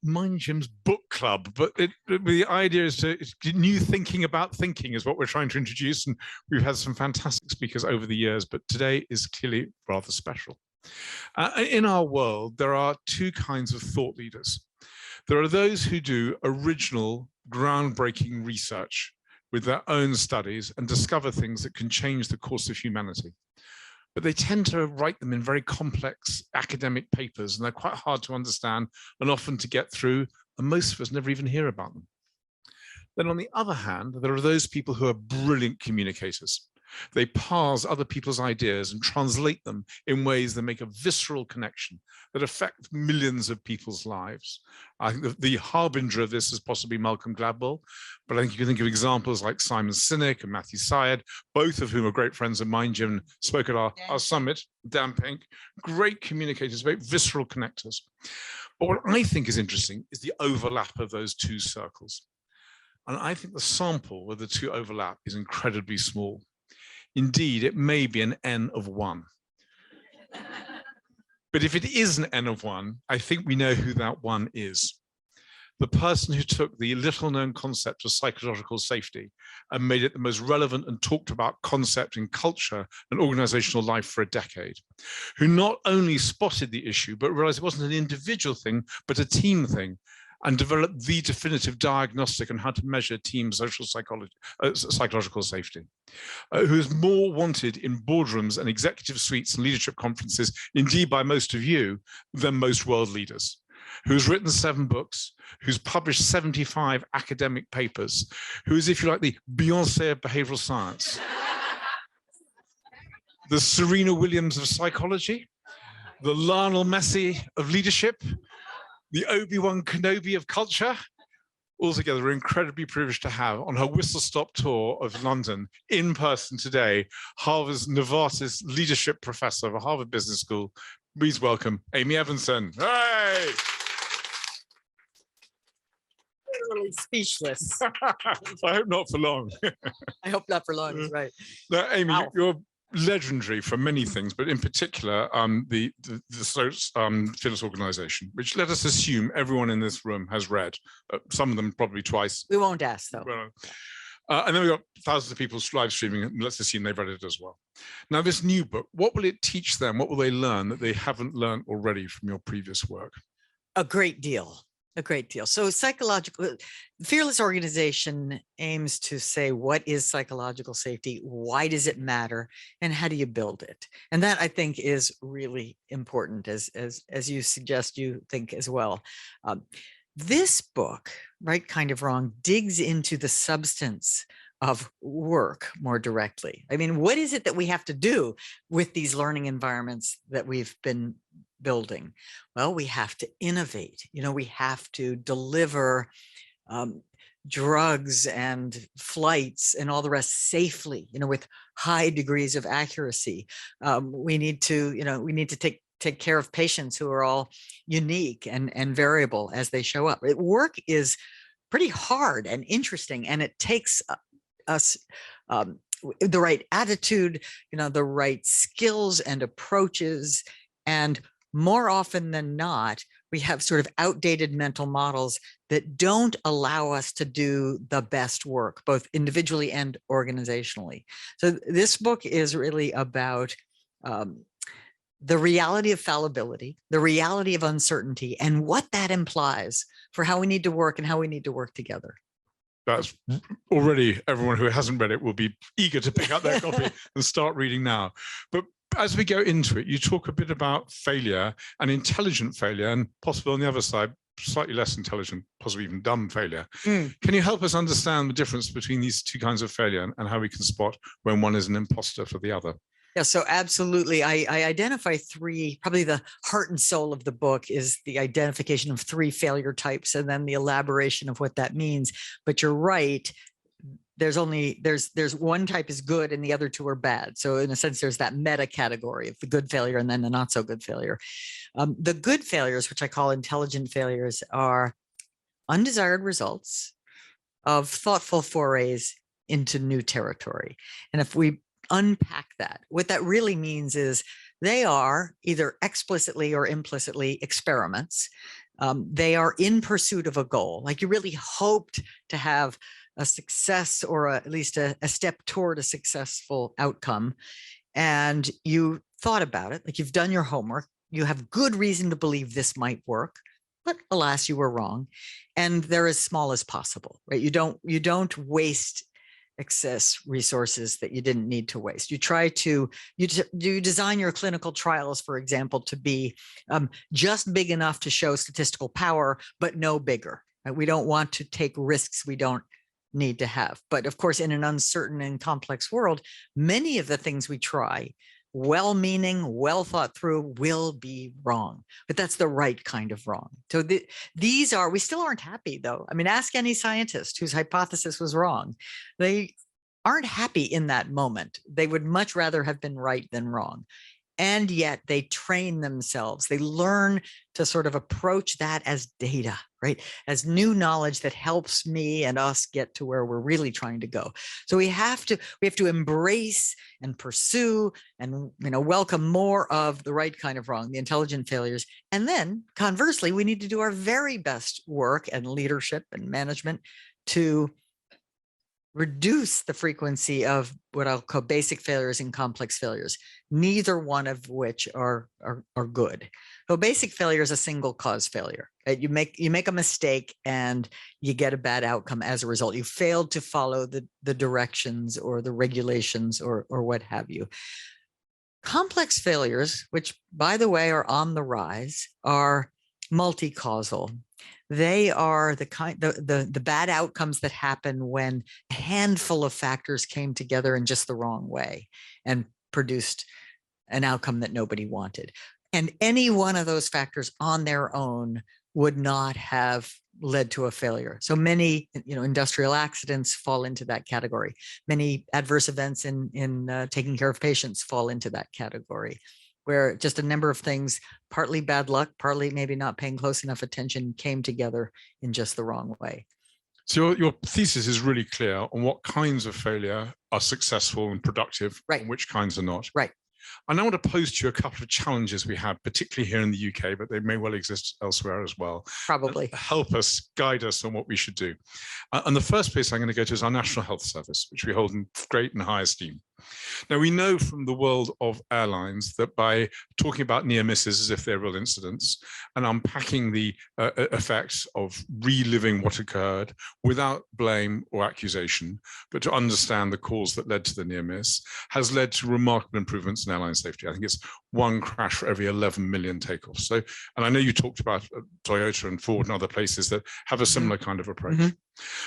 MindGym's book club, but the idea is to new thinking about thinking is what we're trying to introduce, and we've had some fantastic speakers over the years, but today is clearly rather special. In our world, there are two kinds of thought leaders. There are those who do original, groundbreaking research with their own studies and discover things that can change the course of humanity. But they tend to write them in very complex academic papers, and they're quite hard to understand and often to get through, and most of us never even hear about them. Then on the other hand, there are those people who are brilliant communicators. They parse other people's ideas and translate them in ways that make a visceral connection that affect millions of people's lives. I think the harbinger of this is possibly Malcolm Gladwell, but I think you can think of examples like Simon Sinek and Matthew Syed, both of whom are great friends of MindGym, spoke at our summit, Dan Pink, great communicators, very visceral connectors. But what I think is interesting is the overlap of those two circles. And I think the sample where the two overlap is incredibly small. Indeed, it may be an N of 1. But if it is an N of 1, I think we know who that one is. The person who took the little-known concept of psychological safety and made it the most relevant and talked about concept in culture and organizational life for a decade, who not only spotted the issue, but realized it wasn't an individual thing, but a team thing, and developed the definitive diagnostic on how to measure team psychological safety, who is more wanted in boardrooms and executive suites and leadership conferences, indeed by most of you, than most world leaders, who's written 7 books, who's published 75 academic papers, who is, if you like, the Beyoncé of behavioral science, the Serena Williams of psychology, the Lionel Messi of leadership, the Obi-Wan Kenobi of culture. Altogether, we're incredibly privileged to have on her whistle-stop tour of London in person today, Harvard's Novartis leadership professor of Harvard Business School. Please welcome Amy Edmondson. Hey! Literally speechless. I hope not for long. I hope not for long, right. Now, Amy, Wow. you're legendary for many things, but in particular, the Phyllis Organization, which let us assume everyone in this room has read, some of them probably twice. We won't ask, though. And then we've got thousands of people live streaming, and let's assume they've read it as well. Now, this new book, what will it teach them? What will they learn that they haven't learned already from your previous work? A great deal. A great deal. So Fearless Organization aims to say, what is psychological safety? Why does it matter? And how do you build it? And that, I think, is really important, as you suggest you think as well. This book, Right Kind of Wrong, digs into the substance of work more directly. I mean, what is it that we have to do with these learning environments that we've been building? Well, we have to innovate. We have to deliver drugs and flights and all the rest safely, with high degrees of accuracy. We need to take care of patients who are all unique and variable as they show up. Work is pretty hard and interesting, and it takes us the right attitude, the right skills and approaches. And more often than not, we have sort of outdated mental models that don't allow us to do the best work, both individually and organizationally. So this book is really about the reality of fallibility, the reality of uncertainty, and what that implies for how we need to work and how we need to work together. That's already, everyone who hasn't read it will be eager to pick up their copy and start reading now. But as we go into it, you talk a bit about failure and intelligent failure, and possibly on the other side, slightly less intelligent, possibly even dumb failure. Can you help us understand the difference between these two kinds of failure and how we can spot when one is an imposter for the other? Yeah, so absolutely. I identify 3, probably the heart and soul of the book is the identification of 3 failure types and then the elaboration of what that means. But you're right. There's one type is good and the other 2 are bad. So in a sense, there's that meta category of the good failure and then the not so good failure. The good failures, which I call intelligent failures, are undesired results of thoughtful forays into new territory. And if we unpack that, what that really means is they are either explicitly or implicitly experiments They are in pursuit of a goal. Like you really hoped to have a success or at least a step toward a successful outcome. And you thought about it, like you've done your homework. You have good reason to believe this might work, but alas, you were wrong. And they're as small as possible, right? You don't waste excess resources that you didn't need to waste. You try to, you design your clinical trials, for example, to be just big enough to show statistical power, but no bigger. Right? We don't want to take risks we don't need to have. But of course, in an uncertain and complex world, many of the things we try, well-meaning, well thought through, will be wrong, but that's the right kind of wrong. So these are, we still aren't happy though. I mean, ask any scientist whose hypothesis was wrong. They aren't happy in that moment. They would much rather have been right than wrong. And yet they train themselves. They learn to sort of approach that as data, right? As new knowledge that helps me and us get to where we're really trying to go. So we have to embrace and pursue and welcome more of the right kind of wrong, the intelligent failures. And then conversely, we need to do our very best work and leadership and management to reduce the frequency of what I'll call basic failures and complex failures, neither one of which are good. So basic failure is a single cause failure. You make a mistake and you get a bad outcome as a result. You failed to follow the directions or the regulations or what have you. Complex failures, which by the way are on the rise, are multi-causal. They are the bad outcomes that happen when a handful of factors came together in just the wrong way and produced an outcome that nobody wanted. And any one of those factors on their own would not have led to a failure. So many, industrial accidents fall into that category. Many adverse events in taking care of patients fall into that category, where just a number of things, partly bad luck, partly maybe not paying close enough attention, came together in just the wrong way. So your thesis is really clear on what kinds of failure are successful and productive, right, and which kinds are not. Right. I now want to pose to you a couple of challenges we have, particularly here in the UK, but they may well exist elsewhere as well. Probably. Help us, guide us on what we should do. And the first place I'm going to go to is our National Health Service, which we hold in great and high esteem. Now, we know from the world of airlines that by talking about near misses as if they're real incidents and unpacking the effects of reliving what occurred without blame or accusation, but to understand the cause that led to the near miss, has led to remarkable improvements in airline safety. I think it's one crash for every 11 million takeoffs. So, and I know you talked about Toyota and Ford and other places that have a similar kind of approach. Mm-hmm.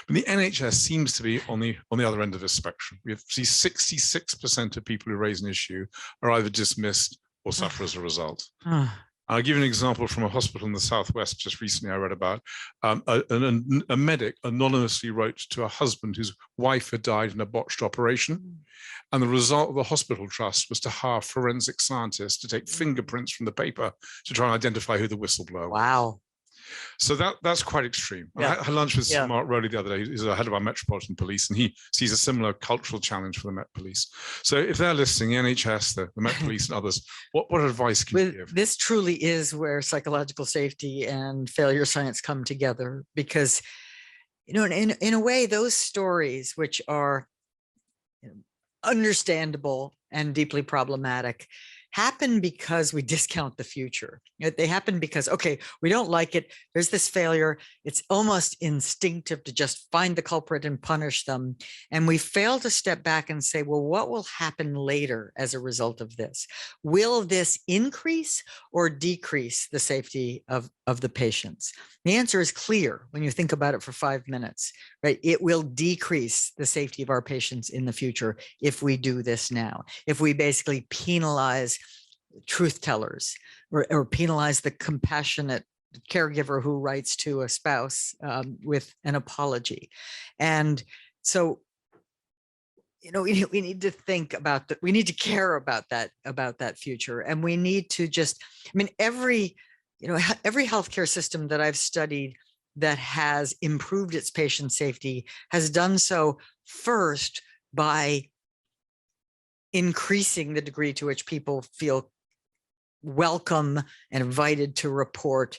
But the NHS seems to be on the other end of this spectrum. We see 66% of people who raise an issue are either dismissed or suffer as a result. I'll give you an example from a hospital in the Southwest just recently I read about. A medic anonymously wrote to a husband whose wife had died in a botched operation. And the result of the hospital trust was to hire forensic scientists to take fingerprints from the paper to try and identify who the whistleblower was. Wow. So that's quite extreme. Yeah. I had lunch with Mark Rowley the other day. He's the head of our Metropolitan Police, and he sees a similar cultural challenge for the Met Police. So if they're listening, the NHS, the Met Police and others, what advice can you give? This truly is where psychological safety and failure science come together, because, in a way, those stories, which are understandable and deeply problematic, happen because we discount the future. They happen because, okay, we don't like it. There's this failure. It's almost instinctive to just find the culprit and punish them. And we fail to step back and say, well, what will happen later as a result of this? Will this increase or decrease the safety of the patients? The answer is clear when you think about it for 5 minutes, right? It will decrease the safety of our patients in the future if we do this now. If we basically penalize truth tellers or penalize the compassionate caregiver who writes to a spouse with an apology. And so, we need to think about that. We need to care about that future. And we need to just, every healthcare system that I've studied that has improved its patient safety has done so first by increasing the degree to which people feel welcome and invited to report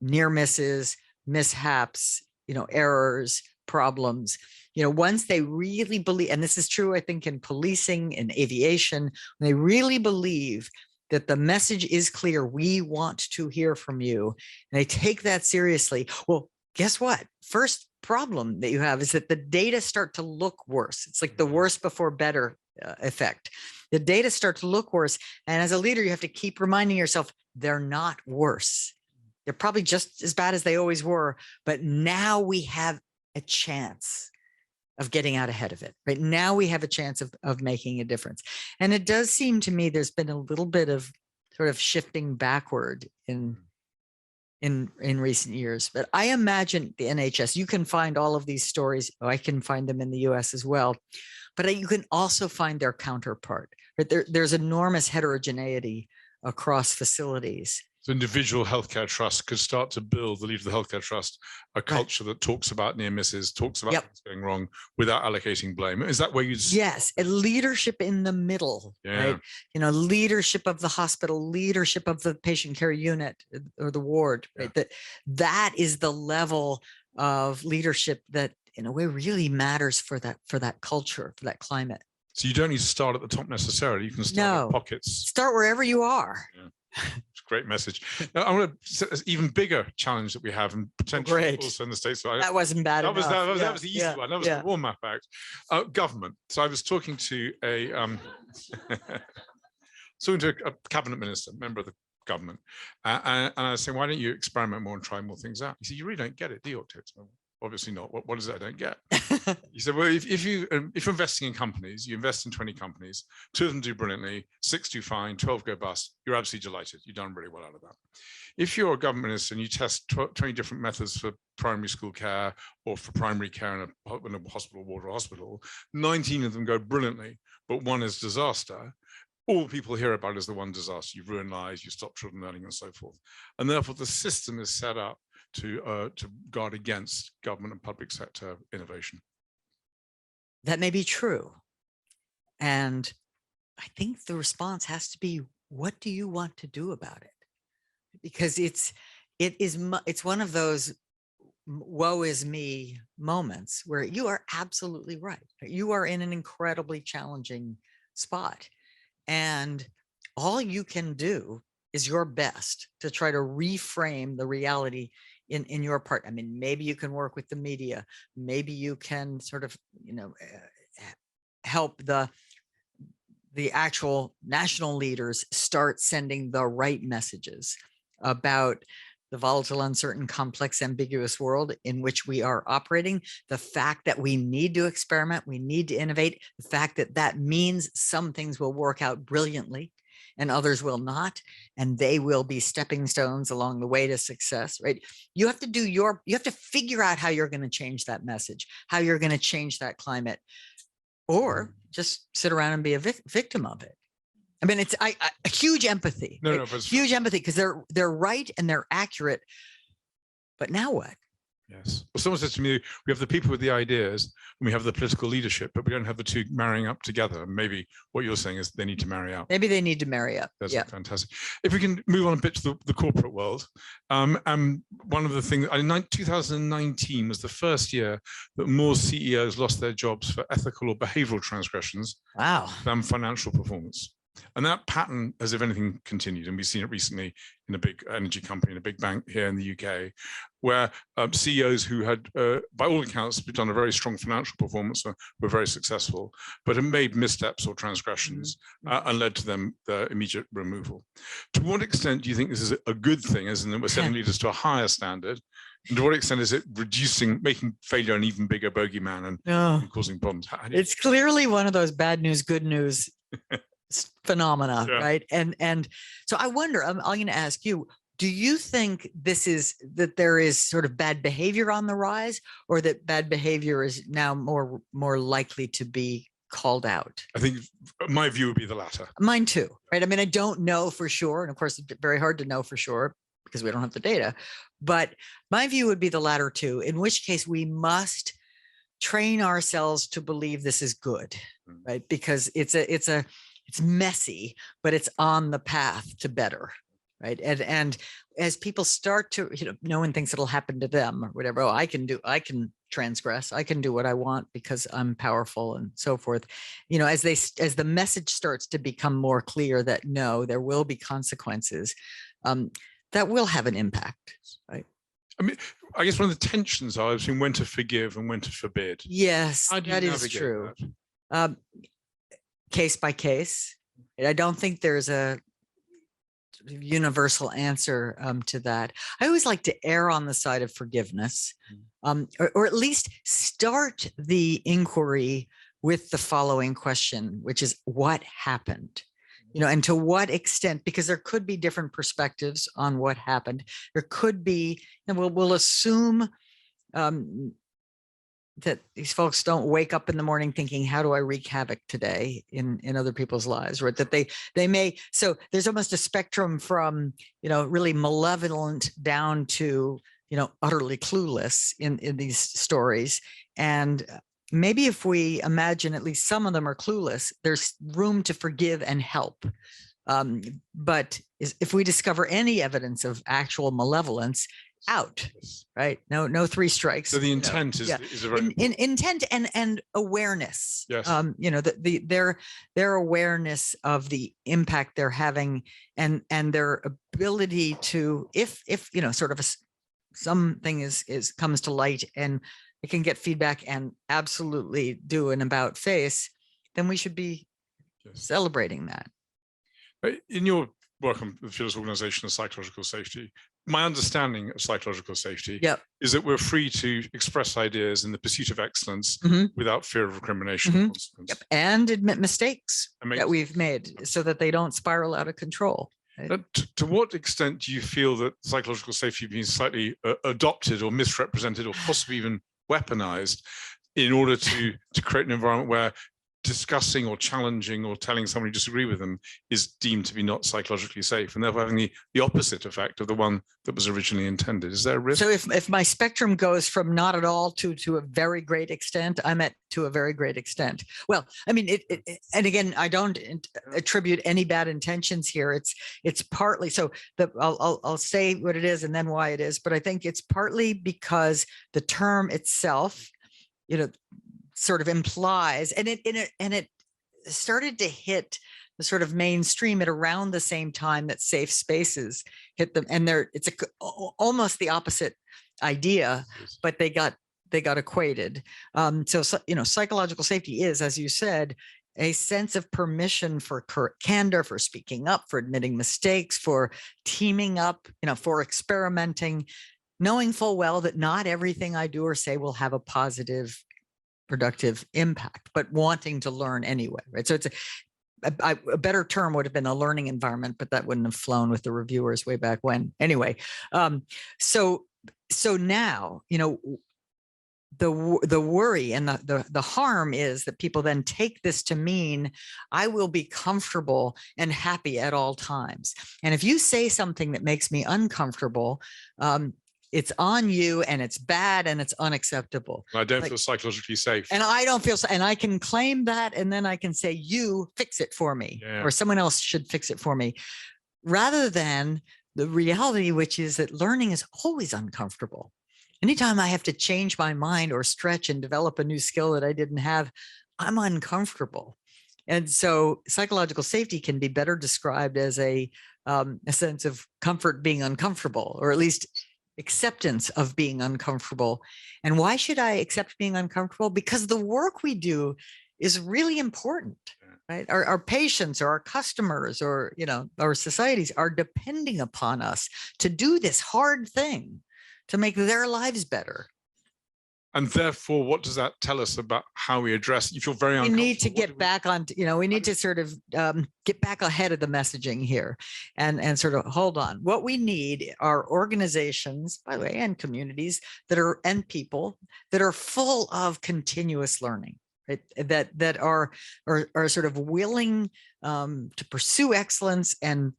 near misses, mishaps, errors, problems. Once they really believe, and this is true, I think, in policing, in aviation, when they really believe that the message is clear, we want to hear from you, and they take that seriously. Well, guess what? First problem that you have is that the data start to look worse. It's like the worse before better effect. The data start to look worse. And as a leader, you have to keep reminding yourself, they're not worse. They're probably just as bad as they always were, but now we have a chance of getting out ahead of it. Right now we have a chance of making a difference. And it does seem to me there's been a little bit of sort of shifting backward in recent years. But I imagine the NHS, you can find all of these stories. I can find them in the US as well, but you can also find their counterpart. Right? There's enormous heterogeneity across facilities. So individual healthcare trusts could start to build, the leader of the healthcare trust, a culture that talks about near misses, talks about things going wrong without allocating blame. Is that where you'd... Yes, a leadership in the middle, right? Leadership of the hospital, leadership of the patient care unit or the ward, right? That is the level of leadership that in a way really matters for that culture, for that climate. So you don't need to start at the top necessarily. You can start at pockets. Start wherever you are. It's a great message. Now, I want to set an even bigger challenge that we have, and potentially also in the States. So that wasn't bad enough. That was the easy one. That was the warm up act. Government. So I was talking to a cabinet minister, member of the government, and I was saying, why don't you experiment more and try more things out? He said, you really don't get it, do you, Octavius? Obviously not. What is it I don't get? He said, well, if you're investing in companies, you invest in 20 companies, 2 of them do brilliantly, 6 do fine, 12 go bust, you're absolutely delighted. You've done really well out of that. If you're a government minister and you test 20 different methods for primary school care or for primary care in a hospital, water hospital, 19 of them go brilliantly, but one is disaster. All people hear about is the one disaster. You've ruined lives, you stop children learning, and so forth. And therefore, the system is set up to guard against government and public sector innovation. That may be true. And I think the response has to be, what do you want to do about it? Because it's one of those woe is me moments where you are absolutely right. You are in an incredibly challenging spot. And all you can do is your best to try to reframe the reality in your part. I mean, maybe you can work with the media. Maybe you can sort of, help the actual national leaders start sending the right messages about the volatile, uncertain, complex, ambiguous world in which we are operating, the fact that we need to experiment, we need to innovate, the fact that that means some things will work out brilliantly and others will not, and they will be stepping stones along the way to success, right? You have to figure out how you're going to change that message, how you're going to change that climate, or just sit around and be a victim of it. I mean, it's a huge empathy. No, right? no, but huge empathy, because they're right and they're accurate. But now what? Yes. Well, someone says to me, we have the people with the ideas and we have the political leadership, but we don't have the two marrying up together. And maybe what you're saying is they need to marry up. Maybe they need to marry up. That's fantastic. If we can move on a bit to the corporate world. One of the things, 2019 was the first year that more CEOs lost their jobs for ethical or behavioral transgressions than financial performance. And that pattern has, if anything, continued. And we've seen it recently in a big energy company, in a big bank here in the UK, where CEOs who had, by all accounts, done a very strong financial performance, were very successful, but have made missteps or transgressions and led to them their immediate removal. To what extent do you think this is a good thing, as in that we're setting leaders to a higher standard? And to what extent is it making failure an even bigger bogeyman and causing problems? It's clearly one of those bad news, good news phenomena, right? And so I wonder, I'm going to ask you, do you think that there is sort of bad behavior on the rise, or that bad behavior is now more likely to be called out? I think my view would be the latter. Mine too, right? I mean, I don't know for sure. And of course, it's very hard to know for sure because we don't have the data, but my view would be the latter too, in which case we must train ourselves to believe this is good, right? Because it's messy, but it's on the path to better. right? And as people start to, knowing things that'll happen to them or whatever, oh, I can transgress, I can do what I want because I'm powerful and so forth. As the message starts to become more clear that no, there will be consequences, that will have an impact, right? I mean, I guess one of the tensions are between when to forgive and when to forbid. Yes, How do you that is navigate true. that? Case by case. I don't think there's a universal answer to that. I always like to err on the side of forgiveness, or at least start the inquiry with the following question, which is what happened? And to what extent, because there could be different perspectives on what happened. There could be, and we'll assume that these folks don't wake up in the morning thinking, how do I wreak havoc today in other people's lives, right? That they may, so there's almost a spectrum from, really malevolent down to, utterly clueless in these stories. And maybe if we imagine at least some of them are clueless, there's room to forgive and help. But if we discover any evidence of actual malevolence, out, right? No 3 strikes. So the intent is a very intent and awareness. Yes. Their awareness of the impact they're having and their ability to, if sort of something comes to light and it can get feedback and absolutely do an about face, then we should be celebrating that. In your work on the Fearless Organization of Psychological Safety, my understanding of psychological safety is that we're free to express ideas in the pursuit of excellence without fear of recrimination or consequence. And admit mistakes that we've made so that they don't spiral out of control. Right? To what extent do you feel that psychological safety has been slightly adopted or misrepresented or possibly even weaponized in order to create an environment where discussing or challenging or telling somebody you disagree with them is deemed to be not psychologically safe, and therefore having the opposite effect of the one that was originally intended? Is there a risk? So if my spectrum goes from not at all to a very great extent, I'm at to a very great extent. Well, I mean, and again, I don't attribute any bad intentions here. It's partly, so I'll say what it is and then why it is, but I think it's partly because the term itself, sort of implies, and it started to hit the sort of mainstream at around the same time that safe spaces hit them, and it's almost the opposite idea, but they got equated. So psychological safety is, as you said, a sense of permission for candor, for speaking up, for admitting mistakes, for teaming up, for experimenting, knowing full well that not everything I do or say will have a positive, productive impact, but wanting to learn anyway, right? So it's a better term would have been a learning environment, but that wouldn't have flown with the reviewers way back when. Anyway, so now, the worry and the harm is that people then take this to mean I will be comfortable and happy at all times. And if you say something that makes me uncomfortable, it's on you and it's bad and it's unacceptable. I don't feel psychologically safe. And I don't feel, and I can claim that, and then I can say, you fix it for me, or someone else should fix it for me, rather than the reality, which is that learning is always uncomfortable. Anytime I have to change my mind or stretch and develop a new skill that I didn't have, I'm uncomfortable. And so psychological safety can be better described as a sense of comfort being uncomfortable, or at least acceptance of being uncomfortable. And why should I accept being uncomfortable? Because the work we do is really important, right? Our patients or our customers or, our societies are depending upon us to do this hard thing to make their lives better. And therefore, what does that tell us about how we address? You feel very uncomfortable. We need to get back on, we need to sort of get back ahead of the messaging here and sort of hold on. What we need are organizations, by the way, and communities and people that are full of continuous learning, right? That are sort of willing to pursue excellence and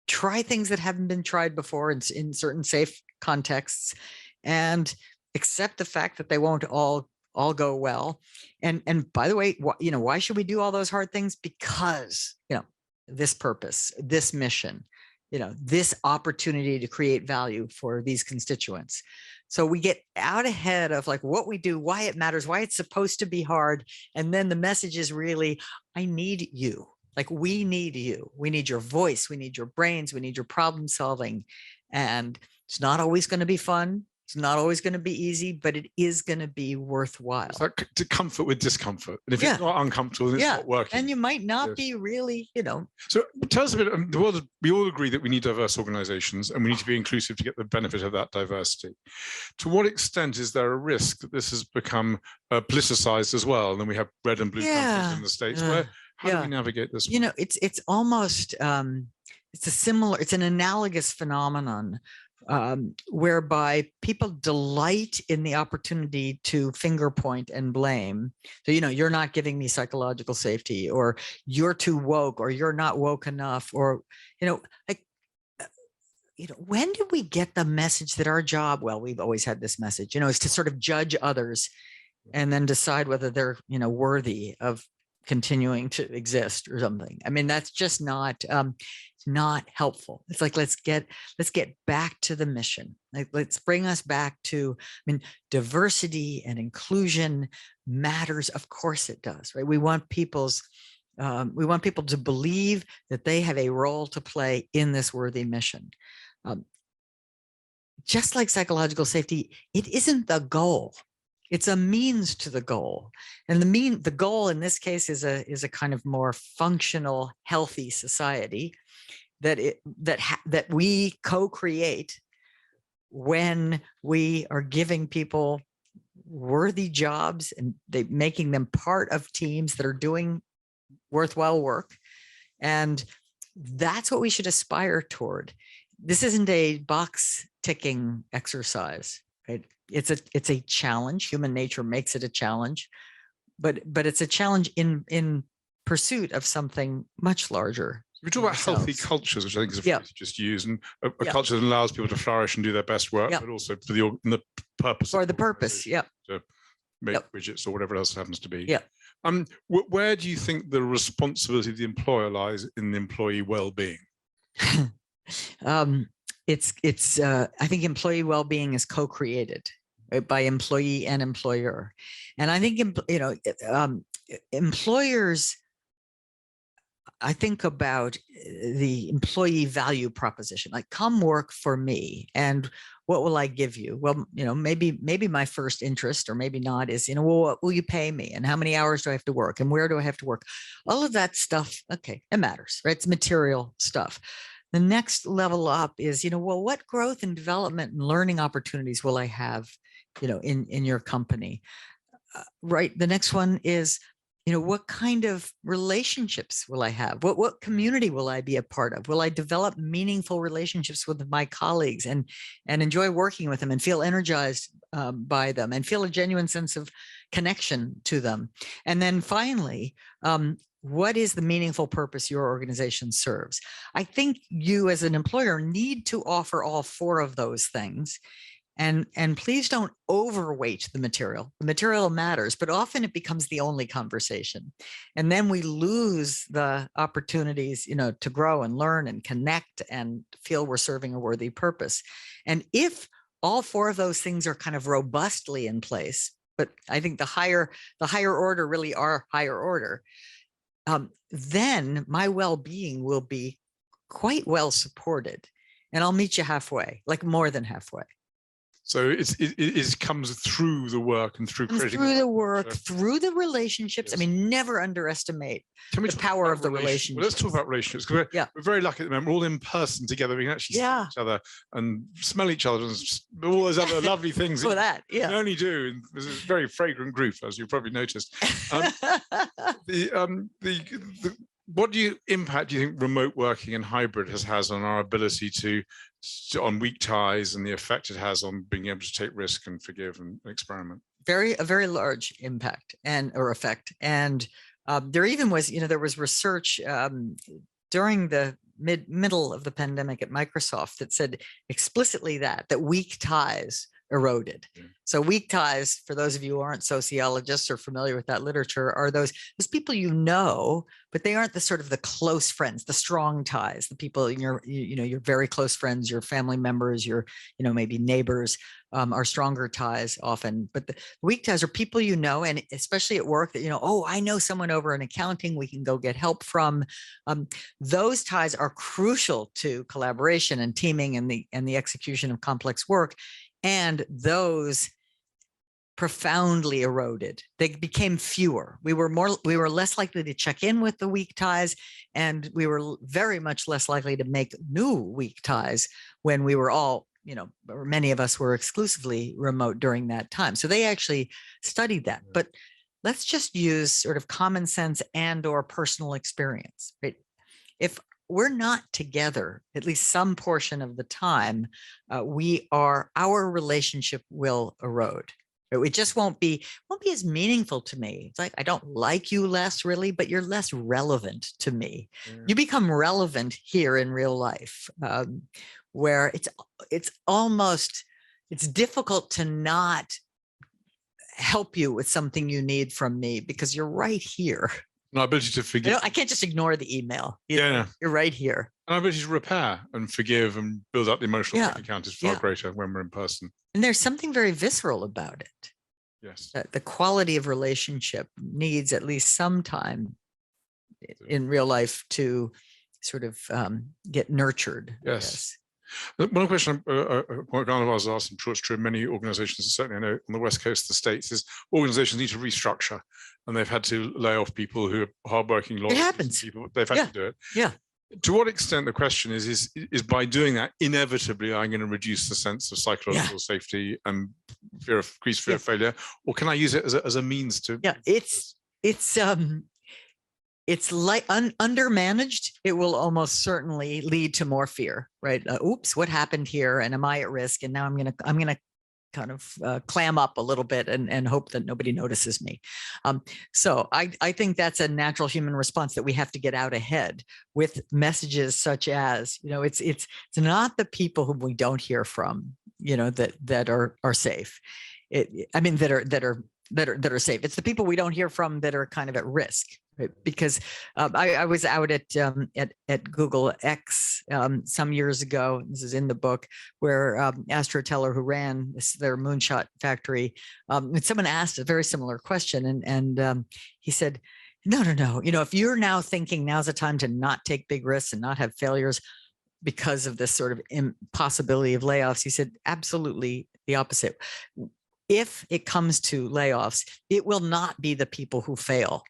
try things that haven't been tried before in certain safe contexts, and accept the fact that they won't all go well. And by the way, why should we do all those hard things? Because, this purpose, this mission, this opportunity to create value for these constituents. So we get out ahead of like what we do, why it matters, why it's supposed to be hard. And then the message is really, I need you. Like, we need you. We need your voice. We need your brains. We need your problem solving. And it's not always going to be fun. It's not always going to be easy, but it is going to be worthwhile. It's like to comfort with discomfort. And if it's not uncomfortable, then it's not working. And you might not be really, So tell us a bit, the world, we all agree that we need diverse organizations and we need to be inclusive to get the benefit of that diversity. To what extent is there a risk that this has become politicized as well? And then we have red and blue countries in the States. How do we navigate this? It's almost, it's an analogous phenomenon whereby people delight in the opportunity to finger point and blame. So, you're not giving me psychological safety, or you're too woke, or you're not woke enough, or, when did we get the message that our job, well, we've always had this message, is to sort of judge others and then decide whether they're, worthy of continuing to exist or something. I mean, that's just not helpful. It's like, let's get back to the mission. Like, let's bring us back to, diversity and inclusion matters. Of course it does, right? We want people to believe that they have a role to play in this worthy mission. Just like psychological safety, it isn't the goal. It's a means to the goal. And the goal in this case is a kind of more functional, healthy society that we co-create when we are giving people worthy jobs and making them part of teams that are doing worthwhile work. And that's what we should aspire toward. This isn't a box ticking exercise, right? It's a challenge. Human nature makes it a challenge, but it's a challenge in pursuit of something much larger. We talk about healthy cultures, which I think is a phrase you just used, and a culture that allows people to flourish and do their best work, but also for the purpose. For the purpose, to make widgets or whatever else it happens to be. Where do you think the responsibility of the employer lies in the employee well-being? I think employee well-being is co-created by employee and employer. And I think, employers, I think about the employee value proposition, like, come work for me. And what will I give you? Well, maybe my first interest, or maybe not, is, well, what will you pay me? And how many hours do I have to work? And where do I have to work? All of that stuff. Okay. It matters, right? It's material stuff. The next level up is, well, what growth and development and learning opportunities will I have, in your company? Right. The next one is, what kind of relationships will I have? What community will I be a part of? Will I develop meaningful relationships with my colleagues and enjoy working with them and feel energized by them and feel a genuine sense of connection to them? And then finally, what is the meaningful purpose your organization serves? I think you as an employer need to offer all four of those things. And please don't overweight the material. The material matters, but often it becomes the only conversation. And then we lose the opportunities, to grow and learn and connect and feel we're serving a worthy purpose. And if all four of those things are kind of robustly in place, but I think the higher order really are higher order, then my well-being will be quite well supported. And I'll meet you halfway, like more than halfway. So it comes through the work and through creating through the work, through the relationships. Yes. I mean, never underestimate the power of the relationships. Well, let's talk about relationships, because we're very lucky at the moment. We're all in person together. We can actually see each other and smell each other and all those other lovely things that you can only do. And there's a very fragrant group, as you probably noticed. What impact do you think remote working and hybrid has on our ability on weak ties, and the effect it has on being able to take risk and forgive and experiment? A very large impact or effect. And there even was, there was research during the middle of the pandemic at Microsoft that said explicitly that weak ties eroded. Yeah. So weak ties, for those of you who aren't sociologists or familiar with that literature, are those people you know, but they aren't the sort of the close friends, the strong ties, the people in your, your very close friends, your family members, your, maybe neighbors, are stronger ties often. But the weak ties are people you know, and especially at work that, oh, I know someone over in accounting we can go get help from. Those ties are crucial to collaboration and teaming and the execution of complex work. And those profoundly eroded. They became fewer. We were less likely to check in with the weak ties, and we were very much less likely to make new weak ties when we were all, or many of us were exclusively remote during that time. So they actually studied that. But let's just use sort of common sense and or personal experience, right? If we're not together, at least some portion of the time, our relationship will erode. It just won't be as meaningful to me. It's like, I don't like you less really, but you're less relevant to me. You become relevant here in real life, where it's difficult to not help you with something you need from me because you're right here. And our ability to forgive. I can't just ignore the email. You're right here. And our ability to repair and forgive and build up the emotional bank account is far greater when we're in person. And there's something very visceral about it. Yes. The quality of relationship needs at least some time in real life to sort of get nurtured. Yes. One question one of us asked, I'm sure it's true in many organizations, certainly I know on the West Coast of the States, is organizations need to restructure, and they've had to lay off people who are hardworking lawyers. It happens. People, they've had to do it. Yeah. To what extent, the question is by doing that, inevitably I'm going to reduce the sense of psychological safety and increased fear of failure, or can I use it as a means to? Yeah, it's like undermanaged. It will almost certainly lead to more fear, right? Oops, what happened here? And am I at risk? And now I'm gonna kind of clam up a little bit and hope that nobody notices me. So I think that's a natural human response that we have to get out ahead with messages such as, it's not the people whom we don't hear from, that are safe. That are safe. It's the people we don't hear from that are kind of at risk. Right? Because I was out at Google X some years ago. This is in the book, where Astro Teller, who ran their moonshot factory, and someone asked a very similar question, and he said, "No. If you're now thinking now's the time to not take big risks and not have failures because of this sort of impossibility of layoffs," he said, "Absolutely the opposite. If it comes to layoffs, it will not be the people who fail.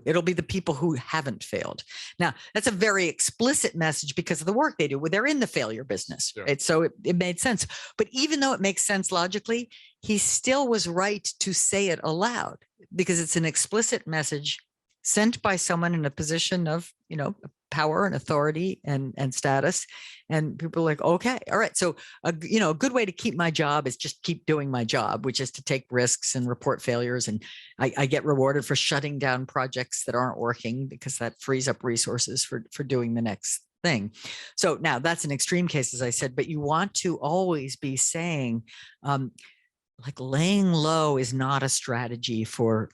It'll be the people who haven't failed." Now, that's a very explicit message because of the work they do. They're in the failure business, right? So it made sense. But even though it makes sense logically, he still was right to say it aloud because it's an explicit message sent by someone in a position of, power and authority and status. And people are like, okay, all right. So, a good way to keep my job is just keep doing my job, which is to take risks and report failures. And I get rewarded for shutting down projects that aren't working because that frees up resources for doing the next thing. So now that's an extreme case, as I said, but you want to always be saying, like, laying low is not a strategy for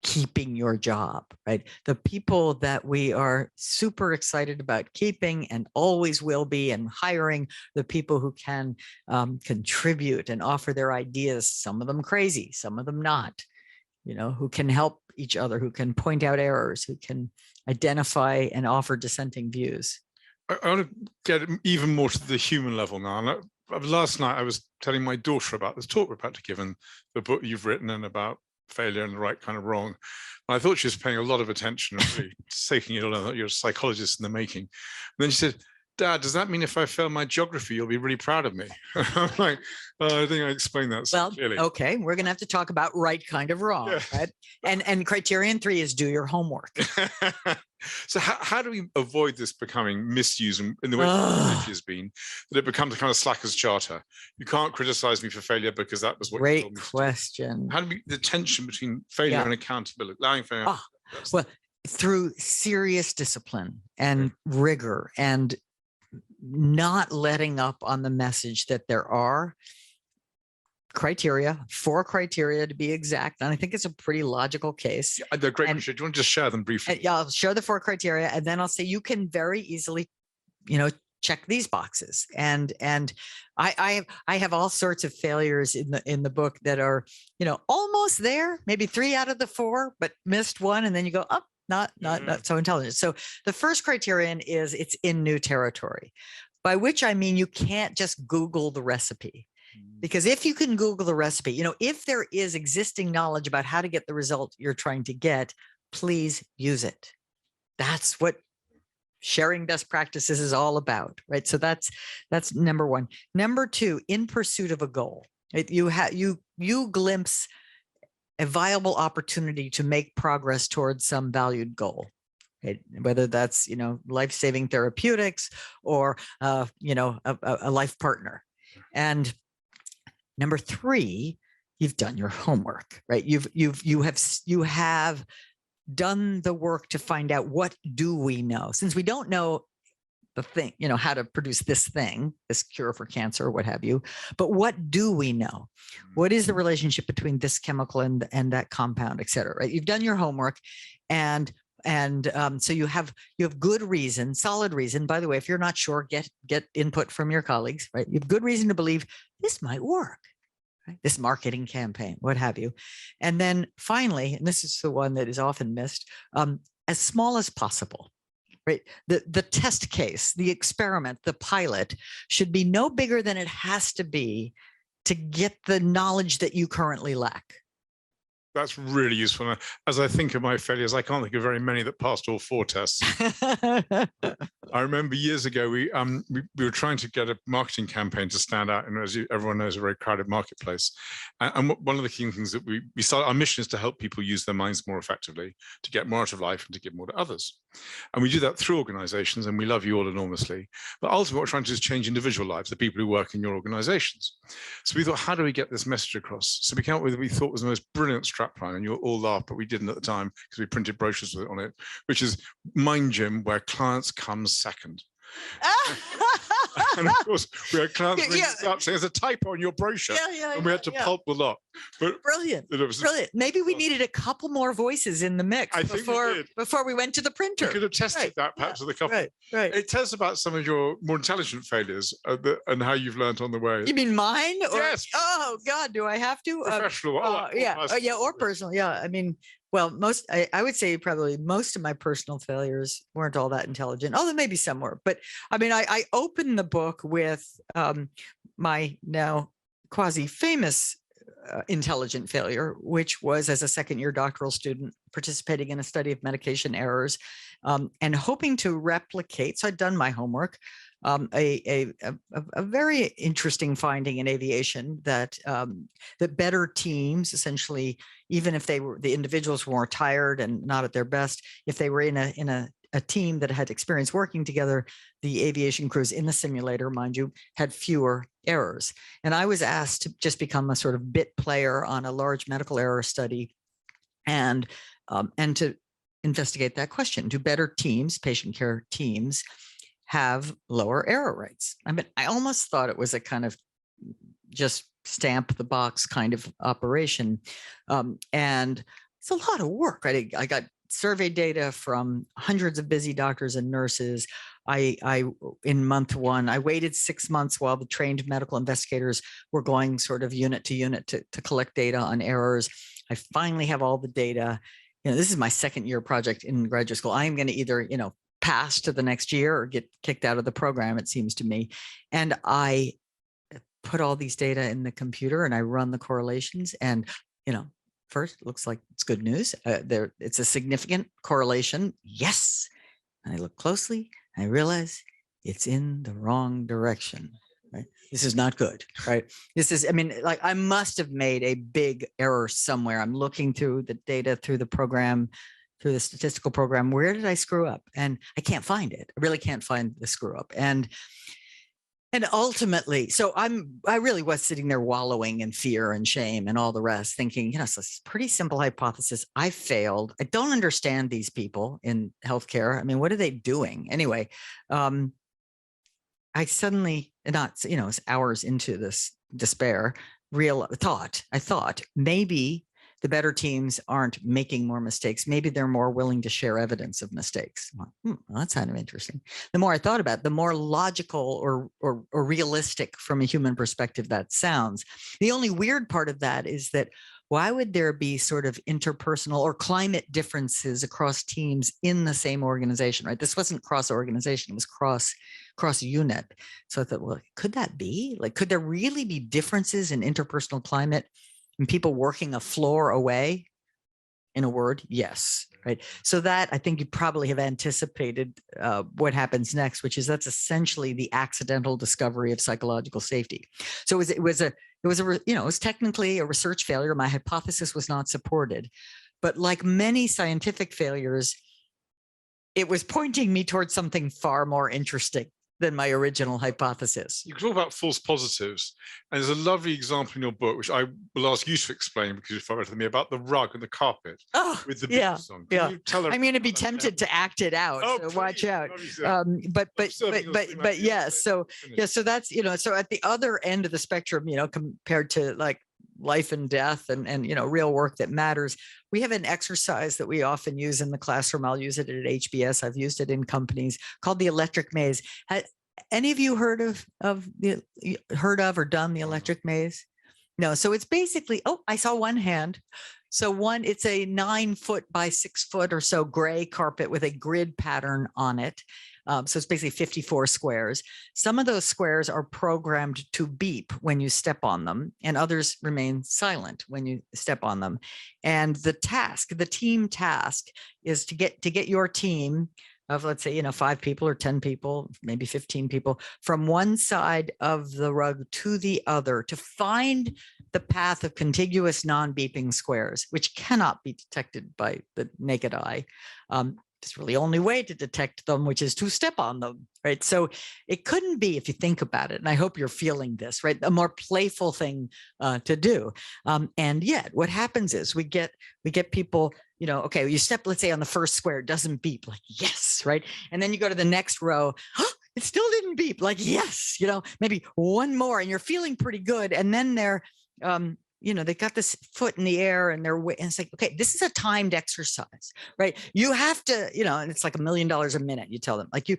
keeping your job, right? The people that we are super excited about keeping and always will be and hiring, the people who can contribute and offer their ideas, some of them crazy, some of them not, who can help each other, who can point out errors, who can identify and offer dissenting views. I want to get even more to the human level now. And last night I was telling my daughter about this talk we're about to give and the book you've written and about failure and the right kind of wrong. And I thought she was paying a lot of attention and really taking it all out. You're a psychologist in the making. And then she said, "Dad, does that mean if I fail my geography, you'll be really proud of me?" I'm like, I think I explained that so clearly. Okay, we're going to have to talk about right kind of wrong, right? And criterion 3 is do your homework. So how do we avoid this becoming misused in the way technology has been, that it becomes a kind of slacker's charter? You can't criticize me for failure because that was what you told me to do. Question. How do we, the tension between failure and accountability, allowing failure? Well, through serious discipline and rigor and not letting up on the message that there are criteria, 4 criteria to be exact. And I think it's a pretty logical case. Yeah, they're great. Do you want to just share them briefly? Yeah, I'll share the 4 criteria, and then I'll say you can very easily, check these boxes. And I have all sorts of failures in the book that are, almost there, maybe 3 out of the 4, but missed 1, and then you go, oh, not so intelligent. So the first criterion is it's in new territory, by which I mean you can't just Google the recipe. Because if you can Google the recipe, if there is existing knowledge about how to get the result you're trying to get, please use it. That's what sharing best practices is all about, right? So that's number 1. Number 2, in pursuit of a goal, right? You glimpse a viable opportunity to make progress towards some valued goal. Right? Whether that's, life-saving therapeutics or, a life partner. And number 3, you've done your homework, right? You have done the work to find out, what do we know? Since we don't know the thing, how to produce this thing, this cure for cancer or what have you, but what do we know? What is the relationship between this chemical and that compound, et cetera, right? You've done your homework, and so you have good reason, solid reason. By the way, if you're not sure, get input from your colleagues, right? You have good reason to believe this might work, right? This marketing campaign, what have you. And then finally, and this is the one that is often missed, as small as possible, right? The test case, the experiment, the pilot should be no bigger than it has to be to get the knowledge that you currently lack. That's really useful. As I think of my failures, I can't think of very many that passed all 4 tests. I remember years ago, we were trying to get a marketing campaign to stand out, and as everyone knows, a very crowded marketplace. And one of the key things that we started, our mission is to help people use their minds more effectively, to get more out of life and to give more to others. And we do that through organizations, and we love you all enormously. But ultimately, what we're trying to do is change individual lives, the people who work in your organizations. So we thought, how do we get this message across? So we came up with what we thought was the most brilliant strapline, and you all laughed, but we didn't at the time because we printed brochures on it, which is MindGym, where clients come second. And of course, we had clients ringing us up saying, there's a typo on your brochure, and we had to pulp the lot. But brilliant. Maybe we needed a couple more voices in the mix before we went to the printer. We could have tested that perhaps with a couple. Right. It tells us about some of your more intelligent failures and how you've learned on the way. You mean mine? Or, yes. Oh God, do I have to? Professional. Or personal. Yeah. I mean, well, I would say probably most of my personal failures weren't all that intelligent, although maybe some were. But I mean, I opened the book with my now quasi-famous intelligent failure, which was as a second-year doctoral student participating in a study of medication errors and hoping to replicate. So I'd done my homework. A very interesting finding in aviation that better teams, essentially, even if the individuals were more tired and not at their best, if they were in a team that had experience working together, the aviation crews in the simulator, mind you, had fewer errors. And I was asked to just become a sort of bit player on a large medical error study and to investigate that question. Do better teams, patient care teams, have lower error rates? I mean, I almost thought it was a kind of just stamp the box kind of operation. And it's a lot of work, right? I got survey data from hundreds of busy doctors and nurses. In month 1, I waited 6 months while the trained medical investigators were going sort of unit to unit to collect data on errors. I finally have all the data. This is my second-year project in graduate school. I am going to either, pass to the next year or get kicked out of the program, it seems to me. And I put all these data in the computer and I run the correlations, and, first, it looks like it's good news. It's a significant correlation. Yes. And I look closely and I realize it's in the wrong direction. Right? This is not good. Right? I must have made a big error somewhere. I'm looking through the data, through the program, through the statistical program. Where did I screw up? And I can't find it. I really can't find the screw up. And ultimately, so I really was sitting there wallowing in fear and shame and all the rest, thinking, so it's a pretty simple hypothesis. I failed. I don't understand these people in healthcare. I mean, what are they doing? Anyway, I suddenly, it's hours into this despair, I thought maybe the better teams aren't making more mistakes. Maybe they're more willing to share evidence of mistakes. Well, that's kind of interesting. The more I thought about it, the more logical or realistic from a human perspective that sounds. The only weird part of that is that why would there be sort of interpersonal or climate differences across teams in the same organization, right? This wasn't cross organization, it was cross unit. So I thought, well, could that be? Like, could there really be differences in interpersonal climate and people working a floor away? In a word, yes, right? So that, I think you probably have anticipated what happens next, which is that's essentially the accidental discovery of psychological safety. So it was technically a research failure. My hypothesis was not supported, but like many scientific failures, it was pointing me towards something far more interesting than my original hypothesis. You talk about false positives, and there's a lovely example in your book, which I will ask you to explain because you found it to me, about the rug and the carpet with the beeps on. Can you tell I'm going to be tempted to act it out, so watch out. But yes, so that's, so at the other end of the spectrum, compared to like life and death and real work that matters, we have an exercise that we often use in the classroom. I'll use it at HBS. I've used it in companies, called the electric maze. Any of you heard of or done the electric maze? No. So it's basically, I saw one hand. So it's a 9 foot by 6 foot or so gray carpet with a grid pattern on it. So it's basically 54 squares. Some of those squares are programmed to beep when you step on them, and others remain silent when you step on them. And the team task is to get your team of, let's say, 5 people or 10 people, maybe 15 people, from one side of the rug to the other to find the path of contiguous non-beeping squares, which cannot be detected by the naked eye. It's really the only way to detect them, which is to step on them, right? So it couldn't be, if you think about it, and I hope you're feeling this, right, a more playful thing to do. And yet what happens is we get people, okay, you step, let's say, on the first square, it doesn't beep, like, yes, right? And then you go to the next row, it still didn't beep, like, yes, maybe one more, and you're feeling pretty good. And then they're, they got this foot in the air and and it's like, okay, this is a timed exercise, right? You have to, and it's like $1 million a minute. You tell them, like, you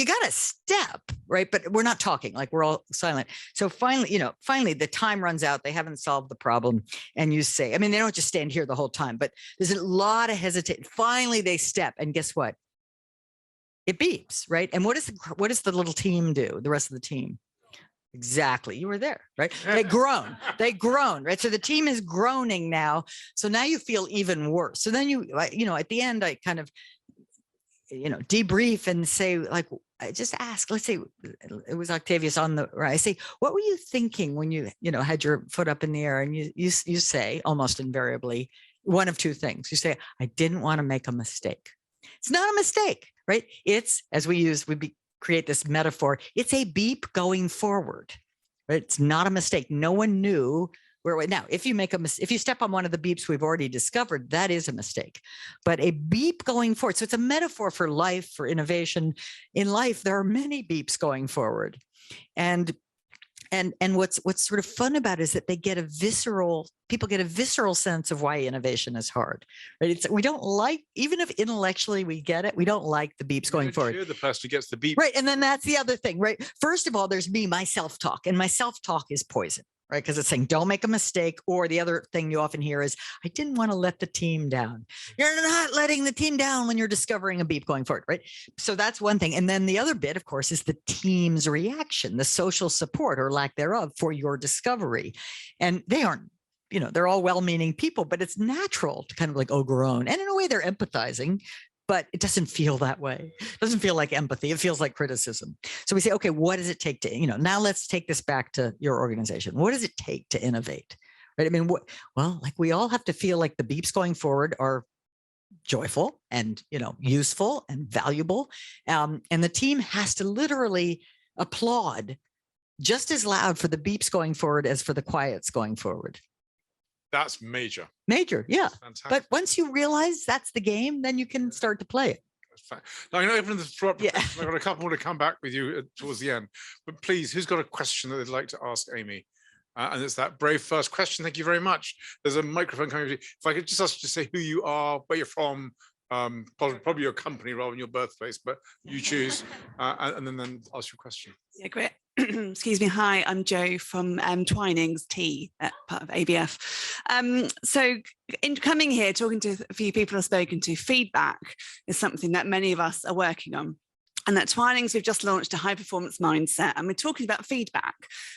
got to step, right? But we're not talking, like, we're all silent. So finally the time runs out. They haven't solved the problem. And you say, they don't just stand here the whole time, but there's a lot of hesitation. Finally they step, and guess what? It beeps, right? And what does the little team do? The rest of the team? Exactly. You were there, right? They groan, right? So the team is groaning now. So now you feel even worse. So then at the end, I kind of, debrief and say, like, I just ask, let's say it was Octavius on the right. I say, what were you thinking when you, had your foot up in the air? And you say almost invariably one of two things. You say, I didn't want to make a mistake. It's not a mistake, right? It's, as create this metaphor, it's a beep going forward, right? It's not a mistake. No one knew where. Now, if you step on one of the beeps we've already discovered, that is a mistake. But a beep going forward, so it's a metaphor for life, for innovation. In life, there are many beeps going forward, and what's sort of fun about it is that people get a visceral sense of why innovation is hard, right? We don't like, even if intellectually we get it, we don't like the beeps going forward. You're the person who gets the beep. Right. And then that's the other thing, right? First of all, there's my self-talk, and my self-talk is poison, right? Because it's saying, don't make a mistake. Or the other thing you often hear is, I didn't want to let the team down. You're not letting the team down when you're discovering a beep going forward, right? So that's one thing. And then the other bit, of course, is the team's reaction, the social support or lack thereof for your discovery. And they aren't, they're all well-meaning people, but it's natural to kind of like, groan. And in a way they're empathizing, but it doesn't feel that way. It doesn't feel like empathy. It feels like criticism. So we say, okay, what does it take to, now let's take this back to your organization. What does it take to innovate? Right? We all have to feel like the beeps going forward are joyful and, useful and valuable. And the team has to literally applaud just as loud for the beeps going forward as for the quiets going forward. That's major. Major, yeah. But once you realize that's the game, then you can start to play it. Now, I know even I've got a couple more to come back with you towards the end, but please, who's got a question that they'd like to ask Amy? And it's that brave first question. Thank you very much. There's a microphone coming to you. If I could just ask you to say who you are, where you're from, probably your company rather than your birthplace, but you choose, and then ask your question. Yeah, great. Excuse me. Hi, I'm Jo from Twinings Tea, part of ABF. So in coming here, talking to a few people I've spoken to, feedback is something that many of us are working on. And at Twinings, we've just launched a high performance mindset, and we're talking about feedback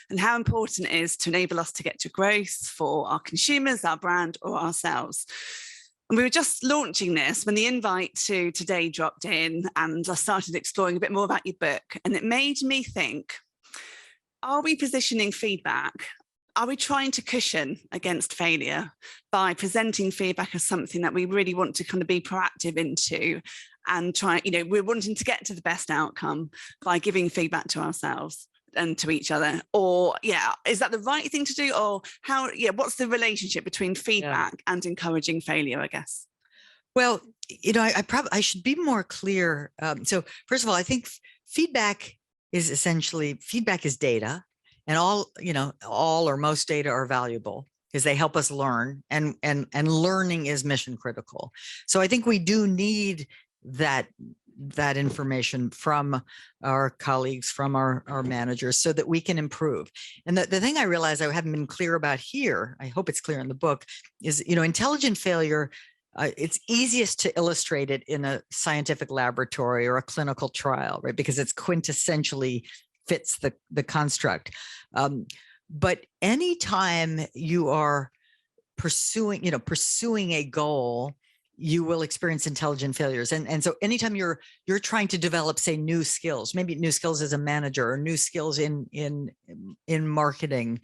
and how important it is to enable us to get to growth for our consumers, our brand, or ourselves. And we were just launching this when the invite to today dropped in, and I started exploring a bit more about your book. And it made me think, are we positioning feedback? Are we trying to cushion against failure by presenting feedback as something that we really want to kind of be proactive into and try, we're wanting to get to the best outcome by giving feedback to ourselves and to each other? Or is that the right thing to do? Or what's the relationship between feedback and encouraging failure, I guess? Well, I should be more clear. So first of all, I think feedback is data, and all or most data are valuable because they help us learn, and learning is mission critical. So I think we do need that information from our colleagues, from our managers, so that we can improve. And the thing I realized I haven't been clear about here, I hope it's clear in the book, is, intelligent failure, it's easiest to illustrate it in a scientific laboratory or a clinical trial, right? Because it's quintessentially fits the construct. But anytime you are pursuing a goal, you will experience intelligent failures. And so anytime you're trying to develop, say, new skills, maybe new skills as a manager or new skills in marketing,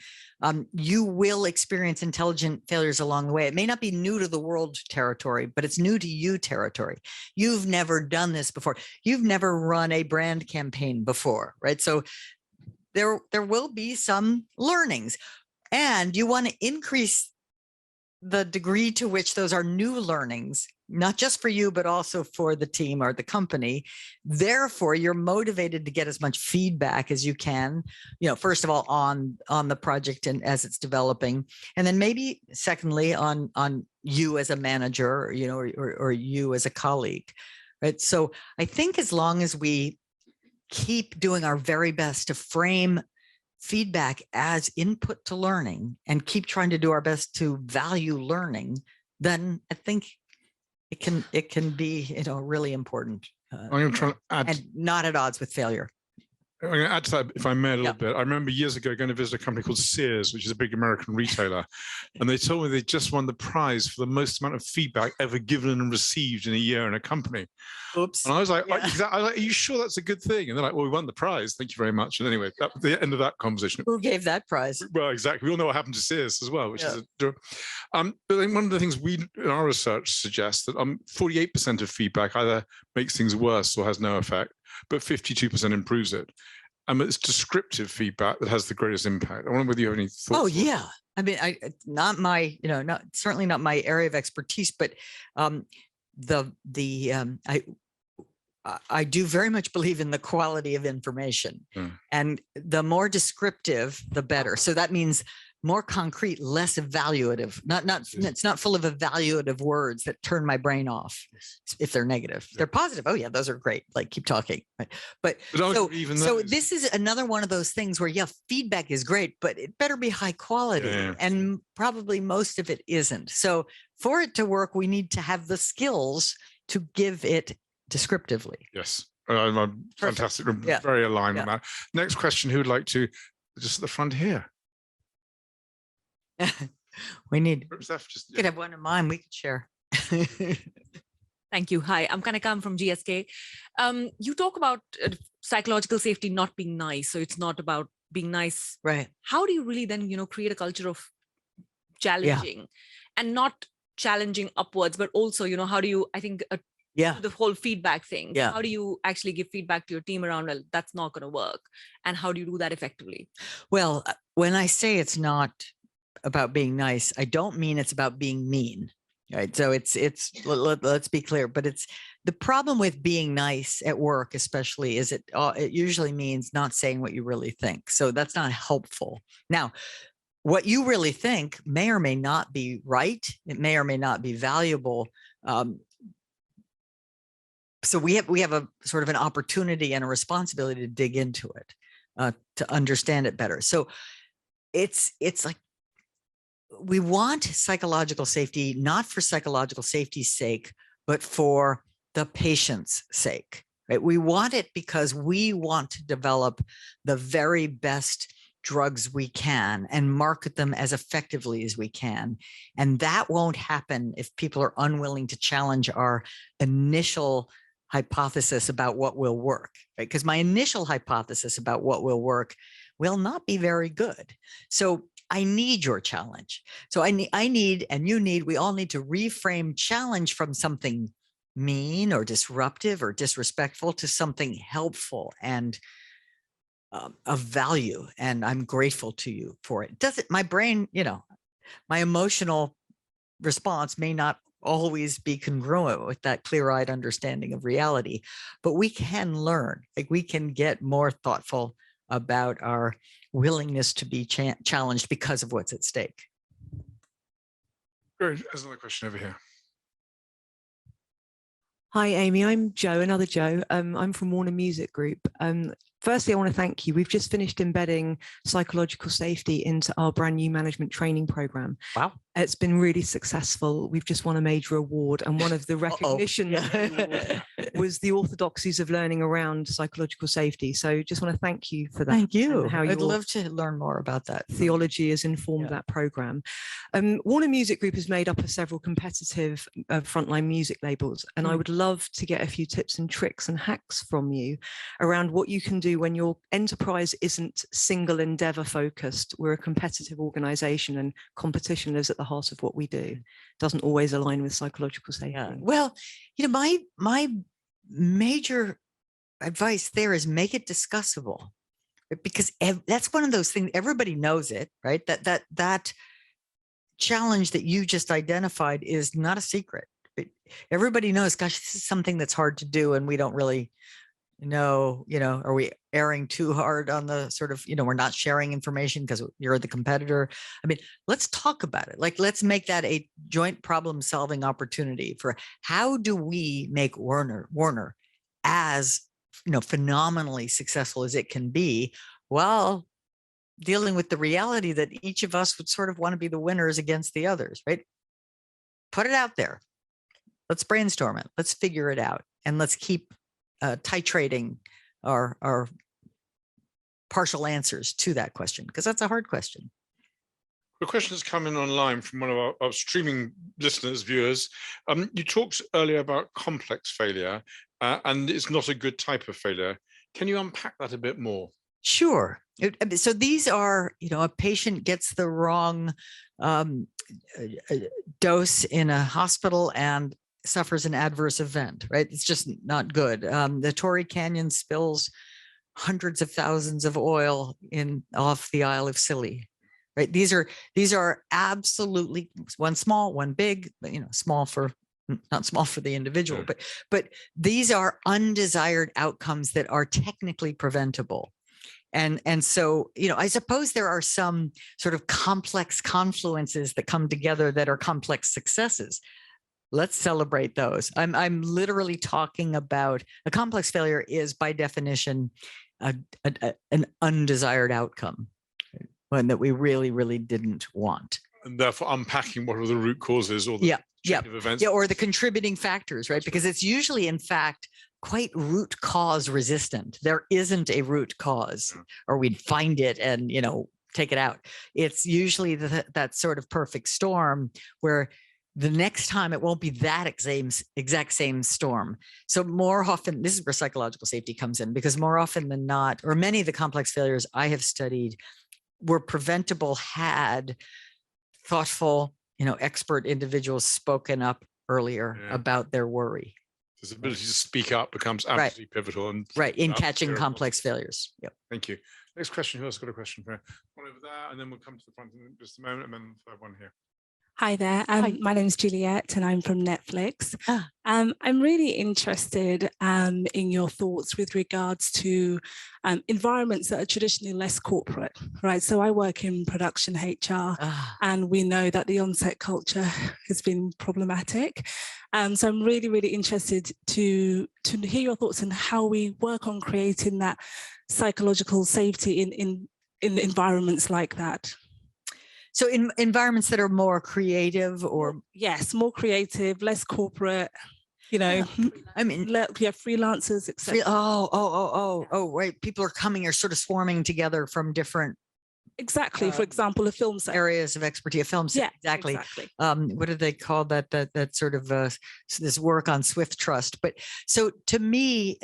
you will experience intelligent failures along the way. It may not be new to the world territory, but it's new to you territory. You've never done this before. You've never run a brand campaign before, right? So there will be some learnings, and you want to increase the degree to which those are new learnings, not just for you, but also for the team or the company. Therefore, you're motivated to get as much feedback as you can, first of all, on the project and as it's developing. And then maybe secondly, on you as a manager, or you as a colleague, right? So I think as long as we keep doing our very best to frame feedback as input to learning and keep trying to do our best to value learning, then I think it can be really important, I'm going to try to add, and not at odds with failure. I'm going to add to that, if I may, a little bit. I remember years ago going to visit a company called Sears, which is a big American retailer, and they told me they just won the prize for the most amount of feedback ever given and received in a year in a company. Oops. And I was like, I was like, are you sure that's a good thing? And they're like, well, we won the prize. Thank you very much. And anyway, that was the end of that conversation. Who gave that prize? Well, exactly. We all know what happened to Sears as well, which is but then one of the things we in our research suggests that 48% of feedback either makes things worse or has no effect, but 52% improves it. And it's descriptive feedback that has the greatest impact. I wonder whether you have any thoughts. Oh yeah, I mean, certainly not my area of expertise, but I do very much believe in the quality of information, and the more descriptive, the better. So that means more concrete, less evaluative. It's not full of evaluative words that turn my brain off if they're negative. If they're positive, oh yeah, those are great. Like, keep talking. Right? But so this is another one of those things where feedback is great, but it better be high quality, and probably most of it isn't. So for it to work, we need to have the skills to give it descriptively. Yes, I'm fantastic. I'm very aligned on that. Next question: who would like to? Just at the front here. We need. You could have one of mine. We could share. Thank you. Hi, I'm Kanikam from GSK. You talk about psychological safety not being nice, so it's not about being nice. Right. How do you really then, create a culture of challenging and not challenging upwards, but also, how do you? I think. The whole feedback thing. Yeah. How do you actually give feedback to your team around, well, that's not going to work, and how do you do that effectively? Well, when I say it's not about being nice, I don't mean it's about being mean, right? So let's be clear, but it's the problem with being nice at work, especially, is it usually means not saying what you really think. So that's not helpful. Now, what you really think may or may not be right. It may or may not be valuable. So we have a sort of an opportunity and a responsibility to dig into it, to understand it better. So it's like, we want psychological safety, not for psychological safety's sake, but for the patient's sake, right? We want it because we want to develop the very best drugs we can and market them as effectively as we can. And that won't happen if people are unwilling to challenge our initial hypothesis about what will work, right? Because my initial hypothesis about what will work will not be very good. So I need your challenge. So I need, and you need, we all need to reframe challenge from something mean or disruptive or disrespectful to something helpful and of value. And I'm grateful to you for it. My brain, my emotional response may not always be congruent with that clear-eyed understanding of reality, but we can learn, like we can get more thoughtful about our willingness to be challenged because of what's at stake. There's another question over here. Hi, Amy. I'm Joe, another Joe. I'm from Warner Music Group. Firstly, I want to thank you. We've just finished embedding psychological safety into our brand new management training program. Wow. It's been really successful. We've just won a major award, and one of the recognitions was the orthodoxies of learning around psychological safety. So just want to thank you for that. Thank you. How I'd love to learn more about that. Theology has informed that program. Warner Music Group is made up of several competitive frontline music labels, and I would love to get a few tips and tricks and hacks from you around what you can do when your enterprise isn't single endeavor focused. We're a competitive organization, and competition lives at the heart of what we do. Doesn't always align with psychological safety. Yeah. Well, my major advice there is make it discussable, because that's one of those things, everybody knows it, right? That challenge that you just identified is not a secret. Everybody knows, gosh, this is something that's hard to do, and we don't really know, are we erring too hard on the sort of, we're not sharing information because you're the competitor. I mean, let's talk about it. Like, let's make that a joint problem solving opportunity for how do we make Warner as, phenomenally successful as it can be, while dealing with the reality that each of us would sort of want to be the winners against the others, right? Put it out there. Let's brainstorm it. Let's figure it out. And let's keep titrating our partial answers to that question, because that's a hard question. The question has come in online from one of our streaming listeners, viewers. You talked earlier about complex failure, and it's not a good type of failure. Can you unpack that a bit more? Sure. So these are, a patient gets the wrong dose in a hospital and suffers an adverse event, right? It's just not good. The Torrey Canyon spills hundreds of thousands of oil off the Isle of Scilly, right? These are absolutely, one small, one big, but small for, not small for the individual, but these are undesired outcomes that are technically preventable. And so, I suppose there are some sort of complex confluences that come together that are complex successes. Let's celebrate those. I'm literally talking about a complex failure is by definition an undesired outcome, one that we really, really didn't want. And therefore unpacking what are the root causes or the events. Yeah, or the contributing factors, right? Because it's usually, in fact, quite root cause resistant. There isn't a root cause, or we'd find it and, take it out. It's usually that sort of perfect storm where the next time it won't be that exact same storm. So more often, this is where psychological safety comes in, because more often than not, or many of the complex failures I have studied were preventable had thoughtful, expert individuals spoken up earlier about their worry. This ability to speak up becomes absolutely pivotal. And in catching complex failures. Yep. Thank you. Next question. Who else got a question for one over there? And then we'll come to the front in just a moment, and then the third one here. Hi there. My name is Juliet and I'm from Netflix. Ah. I'm really interested in your thoughts with regards to environments that are traditionally less corporate, right? So I work in production HR and we know that the on-set culture has been problematic. So I'm really, really interested to hear your thoughts on how we work on creating that psychological safety in environments like that. So in environments that are more creative or? Yes, more creative, less corporate, you know, I mean, we have freelancers, etc. Right. People are coming or sort of swarming together from different. Exactly. For example, a film set. Areas of expertise, a film set. Yeah, exactly. What do they call that? That sort of this work on Swift trust. But so to me,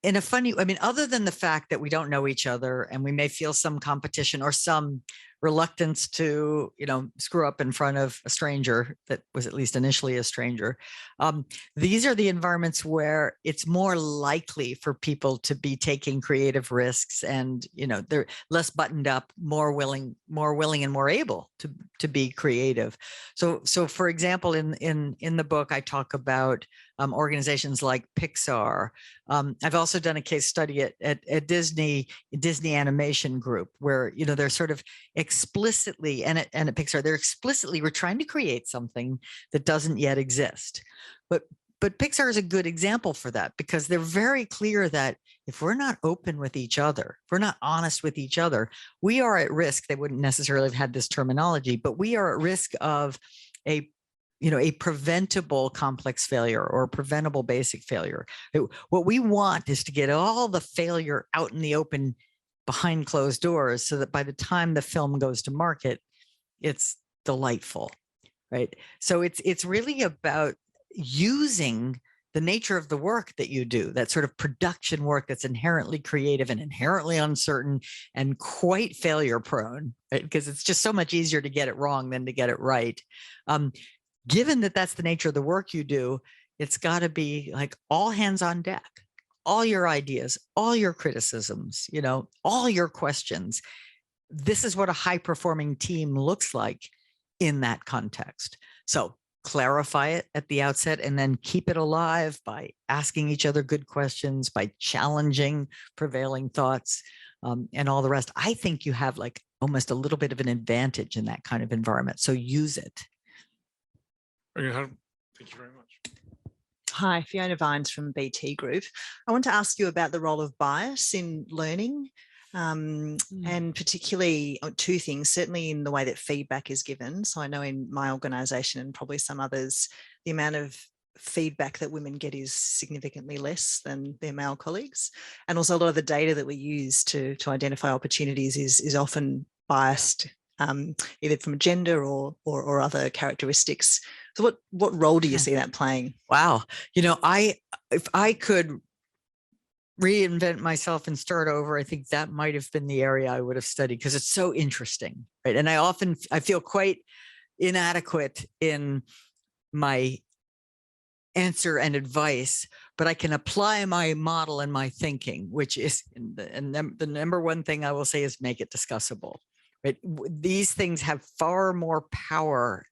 in a funny, I mean, other than the fact that we don't know each other and we may feel some competition or some reluctance to, you know, screw up in front of a stranger that was at least initially a stranger. These are the environments where it's more likely for people to be taking creative risks and, you know, they're less buttoned up, more willing and more able to be creative. So for example, in the book, I talk about organizations like Pixar. I've also done a case study at Disney Animation Group, where, you know, they're sort of explicitly, and at Pixar, they're explicitly, we're trying to create something that doesn't yet exist. But Pixar is a good example for that, because they're very clear that if we're not open with each other, if we're not honest with each other, we are at risk. They wouldn't necessarily have had this terminology, but we are at risk of a preventable complex failure or a preventable basic failure. What we want is to get all the failure out in the open behind closed doors, so that by the time the film goes to market, it's delightful, right? So it's really about using the nature of the work that you do, that sort of production work that's inherently creative and inherently uncertain and quite failure prone, right? Because it's just so much easier to get it wrong than to get it right. Given that that's the nature of the work you do, it's got to be like all hands on deck, all your ideas, all your criticisms, you know, all your questions. This is what a high performing team looks like in that context. So clarify it at the outset and then keep it alive by asking each other good questions, by challenging prevailing thoughts, and all the rest. I think you have like almost a little bit of an advantage in that kind of environment. So use it. Thank you very much. Hi, Fiona Vines from BT Group. I want to ask you about the role of bias in learning, and particularly two things, certainly in the way that feedback is given. So I know in my organisation and probably some others, the amount of feedback that women get is significantly less than their male colleagues. And also a lot of the data that we use to identify opportunities is often biased, either from gender or other characteristics. So what role do you see that playing? Wow. You know, if I could reinvent myself and start over, I think that might have been the area I would have studied, because it's so interesting, right? And I feel quite inadequate in my answer and advice, but I can apply my model and my thinking, which is, and the number one thing I will say is make it discussable, right? These things have far more power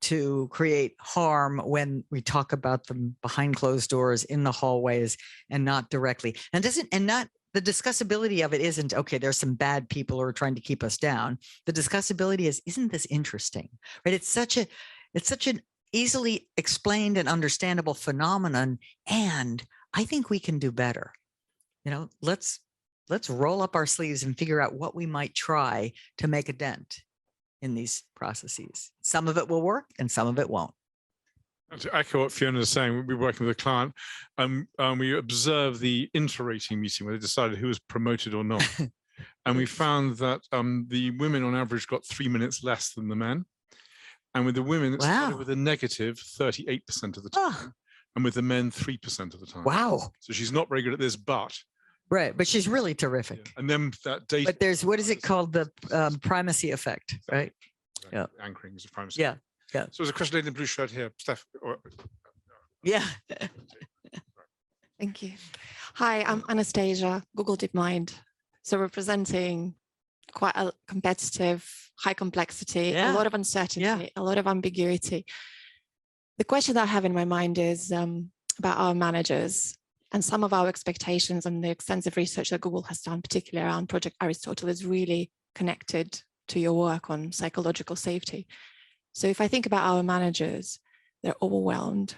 to create harm when we talk about them behind closed doors in the hallways and not directly. And the discussability of it isn't, okay, there's some bad people who are trying to keep us down. The discussability is, isn't this interesting, right? It's such an easily explained and understandable phenomenon. And I think we can do better. You know, let's roll up our sleeves and figure out what we might try to make a dent in these processes. Some of it will work and some of it won't. And to echo what Fiona is saying, we'll be working with a client, we observed the inter-rating meeting where they decided who was promoted or not. And we found that the women on average got 3 minutes less than the men. And with the women, it started with a negative 38% of the time. And with the men, 3% of the time. Wow. So she's not very good at this, but. Right, but she's really terrific. Yeah. And then that data. But there's, what is it called? The primacy effect, right? Exactly. Yeah. Anchoring is a primacy. Yeah, yeah. So there's a question lady in the blue shirt here. Steph. Yeah. Thank you. Hi, I'm Anastasia, Google DeepMind. So representing quite a competitive, high complexity, a lot of uncertainty, a lot of ambiguity. The question that I have in my mind is about our managers, and some of our expectations, and the extensive research that Google has done, particularly around Project Aristotle, is really connected to your work on psychological safety. So if I think about our managers, they're overwhelmed.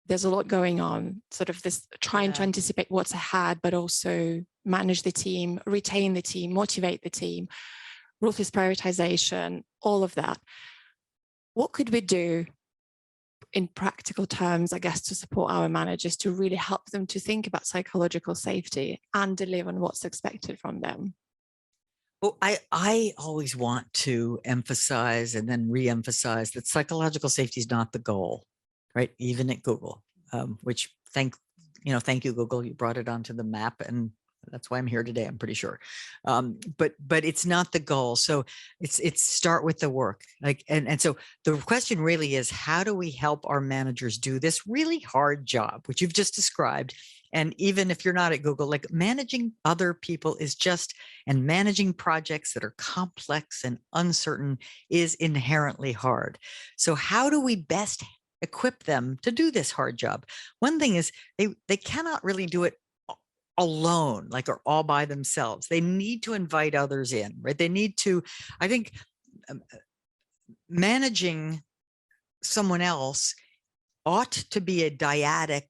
There's a lot going on, sort of this trying to anticipate what's ahead, but also manage the team, retain the team, motivate the team, ruthless prioritization, all of that. What could we do in practical terms, I guess, to support our managers to really help them to think about psychological safety and deliver on what's expected from them? Well, I always want to emphasize and then re-emphasize that psychological safety is not the goal, right? Even at Google, which thank you, Google, you brought it onto the map, and that's why I'm here today, I'm pretty sure. But it's not the goal. So it's start with the work. And so the question really is, how do we help our managers do this really hard job, which you've just described? And even if you're not at Google, like managing other people is just, and managing projects that are complex and uncertain is inherently hard. So how do we best equip them to do this hard job? One thing is they cannot really do it alone, like, or all by themselves. They need to invite others in, right? They need to, I think, managing someone else ought to be a dyadic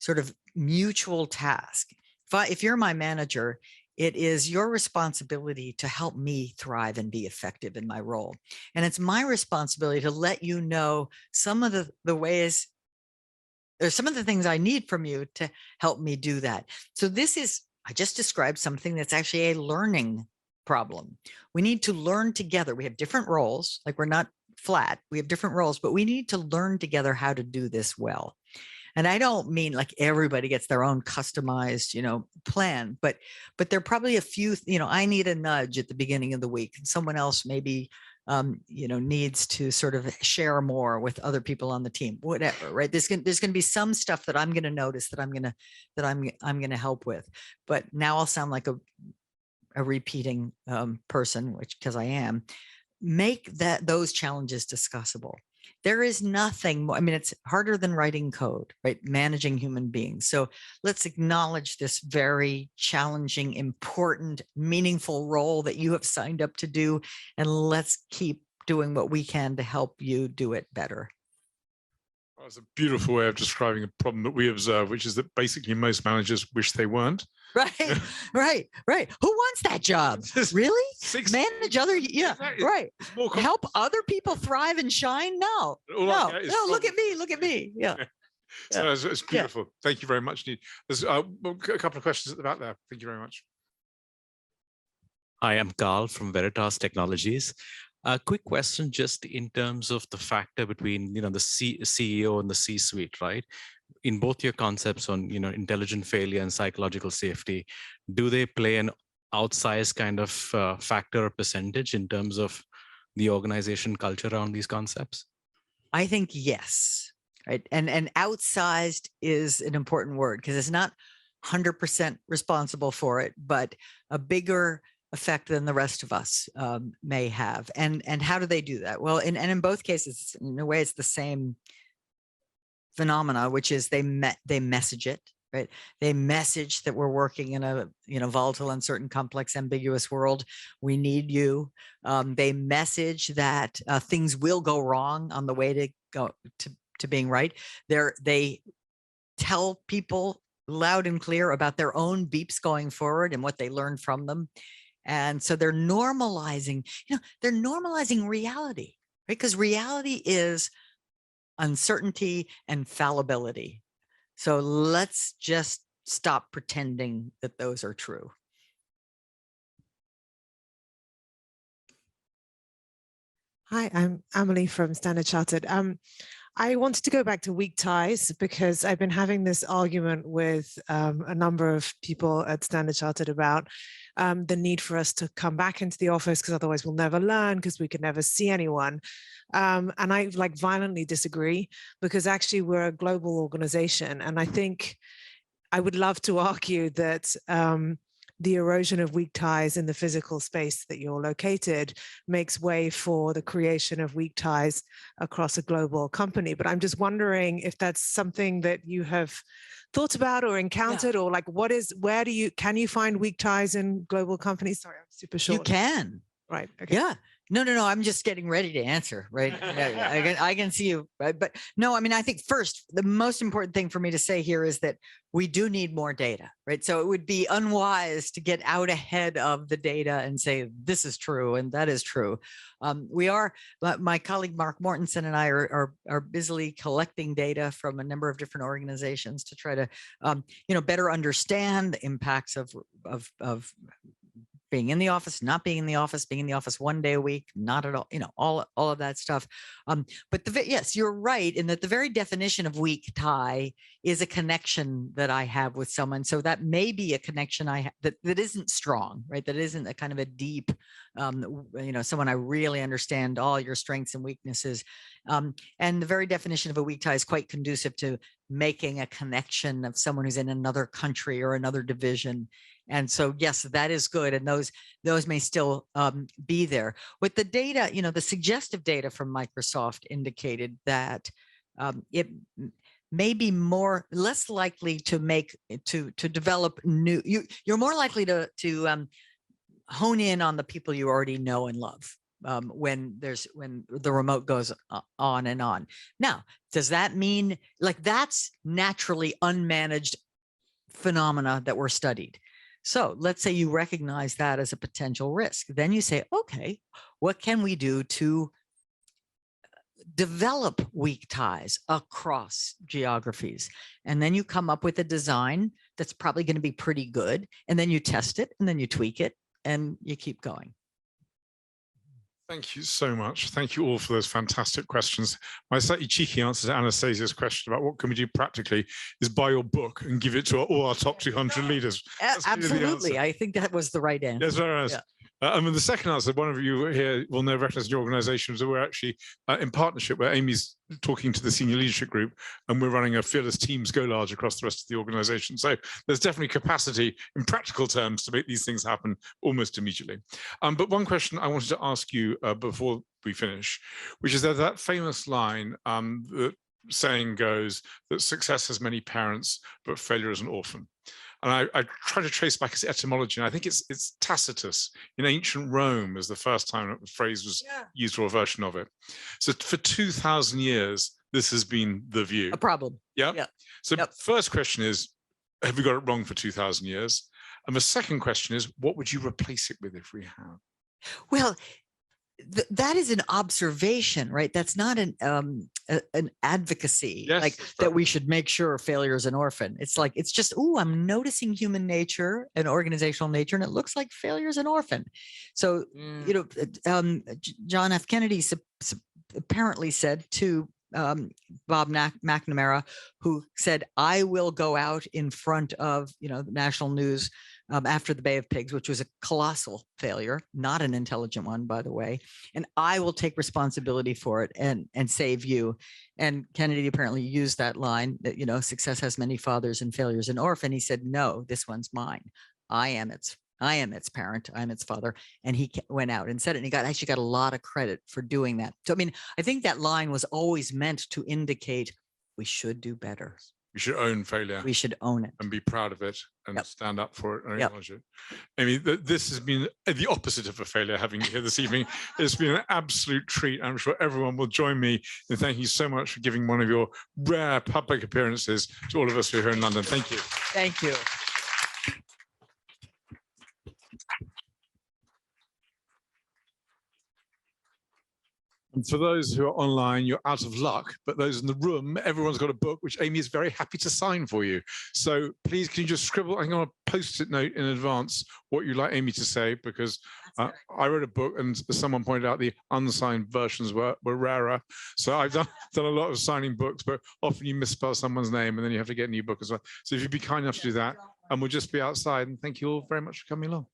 sort of mutual task. If you're my manager, it is your responsibility to help me thrive and be effective in my role. And it's my responsibility to let you know some of the ways, there's some of the things I need from you to help me do that. So this is, I just described something that's actually a learning problem. We need to learn together. We have different roles, like we're not flat, we have different roles, but we need to learn together how to do this well. And I don't mean like everybody gets their own customized, plan, but there are probably a few, I need a nudge at the beginning of the week, and someone else maybe needs to sort of share more with other people on the team, whatever, right? There's going to be some stuff that I'm going to notice that I'm going to help with. But now I'll sound like a repeating person, because I am. Make those challenges discussable. There is nothing more, it's harder than writing code, right? Managing human beings. So let's acknowledge this very challenging, important, meaningful role that you have signed up to do, and let's keep doing what we can to help you do it better. That's a beautiful way of describing a problem that we observe, which is that basically most managers wish they weren't. Right, right. Who wants that job? Really? Manage other, exactly. Right. Help other people thrive and shine? No, look at me. Yeah. So it's beautiful. Yeah. Thank you very much, Need. There's a couple of questions at the back there. Thank you very much. Hi, I'm Carl from Veritas Technologies. A quick question, just in terms of the factor between the CEO and the C-suite, right? In both your concepts on intelligent failure and psychological safety, do they play an outsized kind of factor or percentage in terms of the organization culture around these concepts? I think yes, right. And outsized is an important word, because it's not 100% responsible for it, but a bigger effect than the rest of us may have. And how do they do that? Well, in both cases, in a way, it's the same phenomena, which is they message it, right? They message that we're working in a volatile, uncertain, complex, ambiguous world. We need you. They message that things will go wrong on the way to go to being right. They tell people loud and clear about their own beeps going forward and what they learned from them. And so they're normalizing, they're normalizing reality, right? Because reality is uncertainty and fallibility. So let's just stop pretending that those are true. Hi, I'm Emily from Standard Chartered. I wanted to go back to weak ties, because I've been having this argument with a number of people at Standard Chartered about the need for us to come back into the office, because otherwise we'll never learn, because we could never see anyone. And I violently disagree, because actually we're a global organization. And I think I would love to argue that the erosion of weak ties in the physical space that you're located makes way for the creation of weak ties across a global company. But I'm just wondering if that's something that you have thought about or encountered, or like, can you find weak ties in global companies? Sorry, I'm super short. You can. Right. Okay. Yeah. No. I'm just getting ready to answer, right? I can see you, right? But no, I mean, I think first, the most important thing for me to say here is that we do need more data, right? So it would be unwise to get out ahead of the data and say, this is true and that is true. My colleague, Mark Mortensen, and I are busily collecting data from a number of different organizations to try to, better understand the impacts of being in the office, not being in the office, being in the office 1 day a week, not at all, all of that stuff. But yes, you're right in that the very definition of weak tie is a connection that I have with someone. So that may be a connection I have that isn't strong, right? That isn't a kind of a deep, someone I really understand all your strengths and weaknesses. And the very definition of a weak tie is quite conducive to making a connection of someone who's in another country or another division. And so, yes, that is good. And those may still be there. With the data, the suggestive data from Microsoft indicated that it may be less likely to develop new, you're more likely to hone in on the people you already know and love. When the remote goes on and on. Now, does that mean that's naturally unmanaged phenomena that were studied? So let's say you recognize that as a potential risk. Then you say, okay, what can we do to develop weak ties across geographies? And then you come up with a design that's probably going to be pretty good. And then you test it and then you tweak it and you keep going. Thank you so much. Thank you all for those fantastic questions. My slightly cheeky answer to Anastasia's question about what can we do practically is buy your book and give it to all our top 200 leaders. Absolutely. I think that was the right answer. Yes, very nice. Yeah. The second answer, one of you here will know, recognize your organizations, that we're actually in partnership where Amy's talking to the senior leadership group and we're running a Fearless Teams Go Large across the rest of the organization. So there's definitely capacity in practical terms to make these things happen almost immediately. But one question I wanted to ask you before we finish, which is that famous line that saying goes that success has many parents, but failure is an orphan. And I try to trace back its etymology, and I think it's Tacitus in ancient Rome as the first time the phrase was used, or a version of it. So for 2,000 years, this has been the view. A problem. Yeah. So first question is, have we got it wrong for 2,000 years? And the second question is, what would you replace it with if we have? Well, that is an observation, right? That's not an advocacy, that we should make sure failure is an orphan. It's like, it's just, I'm noticing human nature and organizational nature, and it looks like failure is an orphan. So, John F. Kennedy apparently said to Bob McNamara, who said, I will go out in front of, the national news after the Bay of Pigs, which was a colossal failure, not an intelligent one, by the way, and I will take responsibility for it and save you. And Kennedy apparently used that line that, success has many fathers and failure is an orphan. He said, no, this one's mine. I am its parent. I'm its father. And he went out and said it. And he actually got a lot of credit for doing that. So, I think that line was always meant to indicate we should do better. We should own failure. We should own it. And be proud of it and stand up for it and acknowledge it. Amy, this has been the opposite of a failure having you here this evening. It's been an absolute treat. I'm sure everyone will join me in thanking you so much for giving one of your rare public appearances to all of us who are here in London. Thank you. Thank you. And for those who are online, you're out of luck, but those in the room, everyone's got a book, which Amy is very happy to sign for you. So please, can you just scribble, I'm going to post-it note in advance what you'd like Amy to say, because I wrote a book and someone pointed out the unsigned versions were rarer. So I've done a lot of signing books, but often you misspell someone's name and then you have to get a new book as well. So if you'd be kind enough to do that, and we'll just be outside, and thank you all very much for coming along.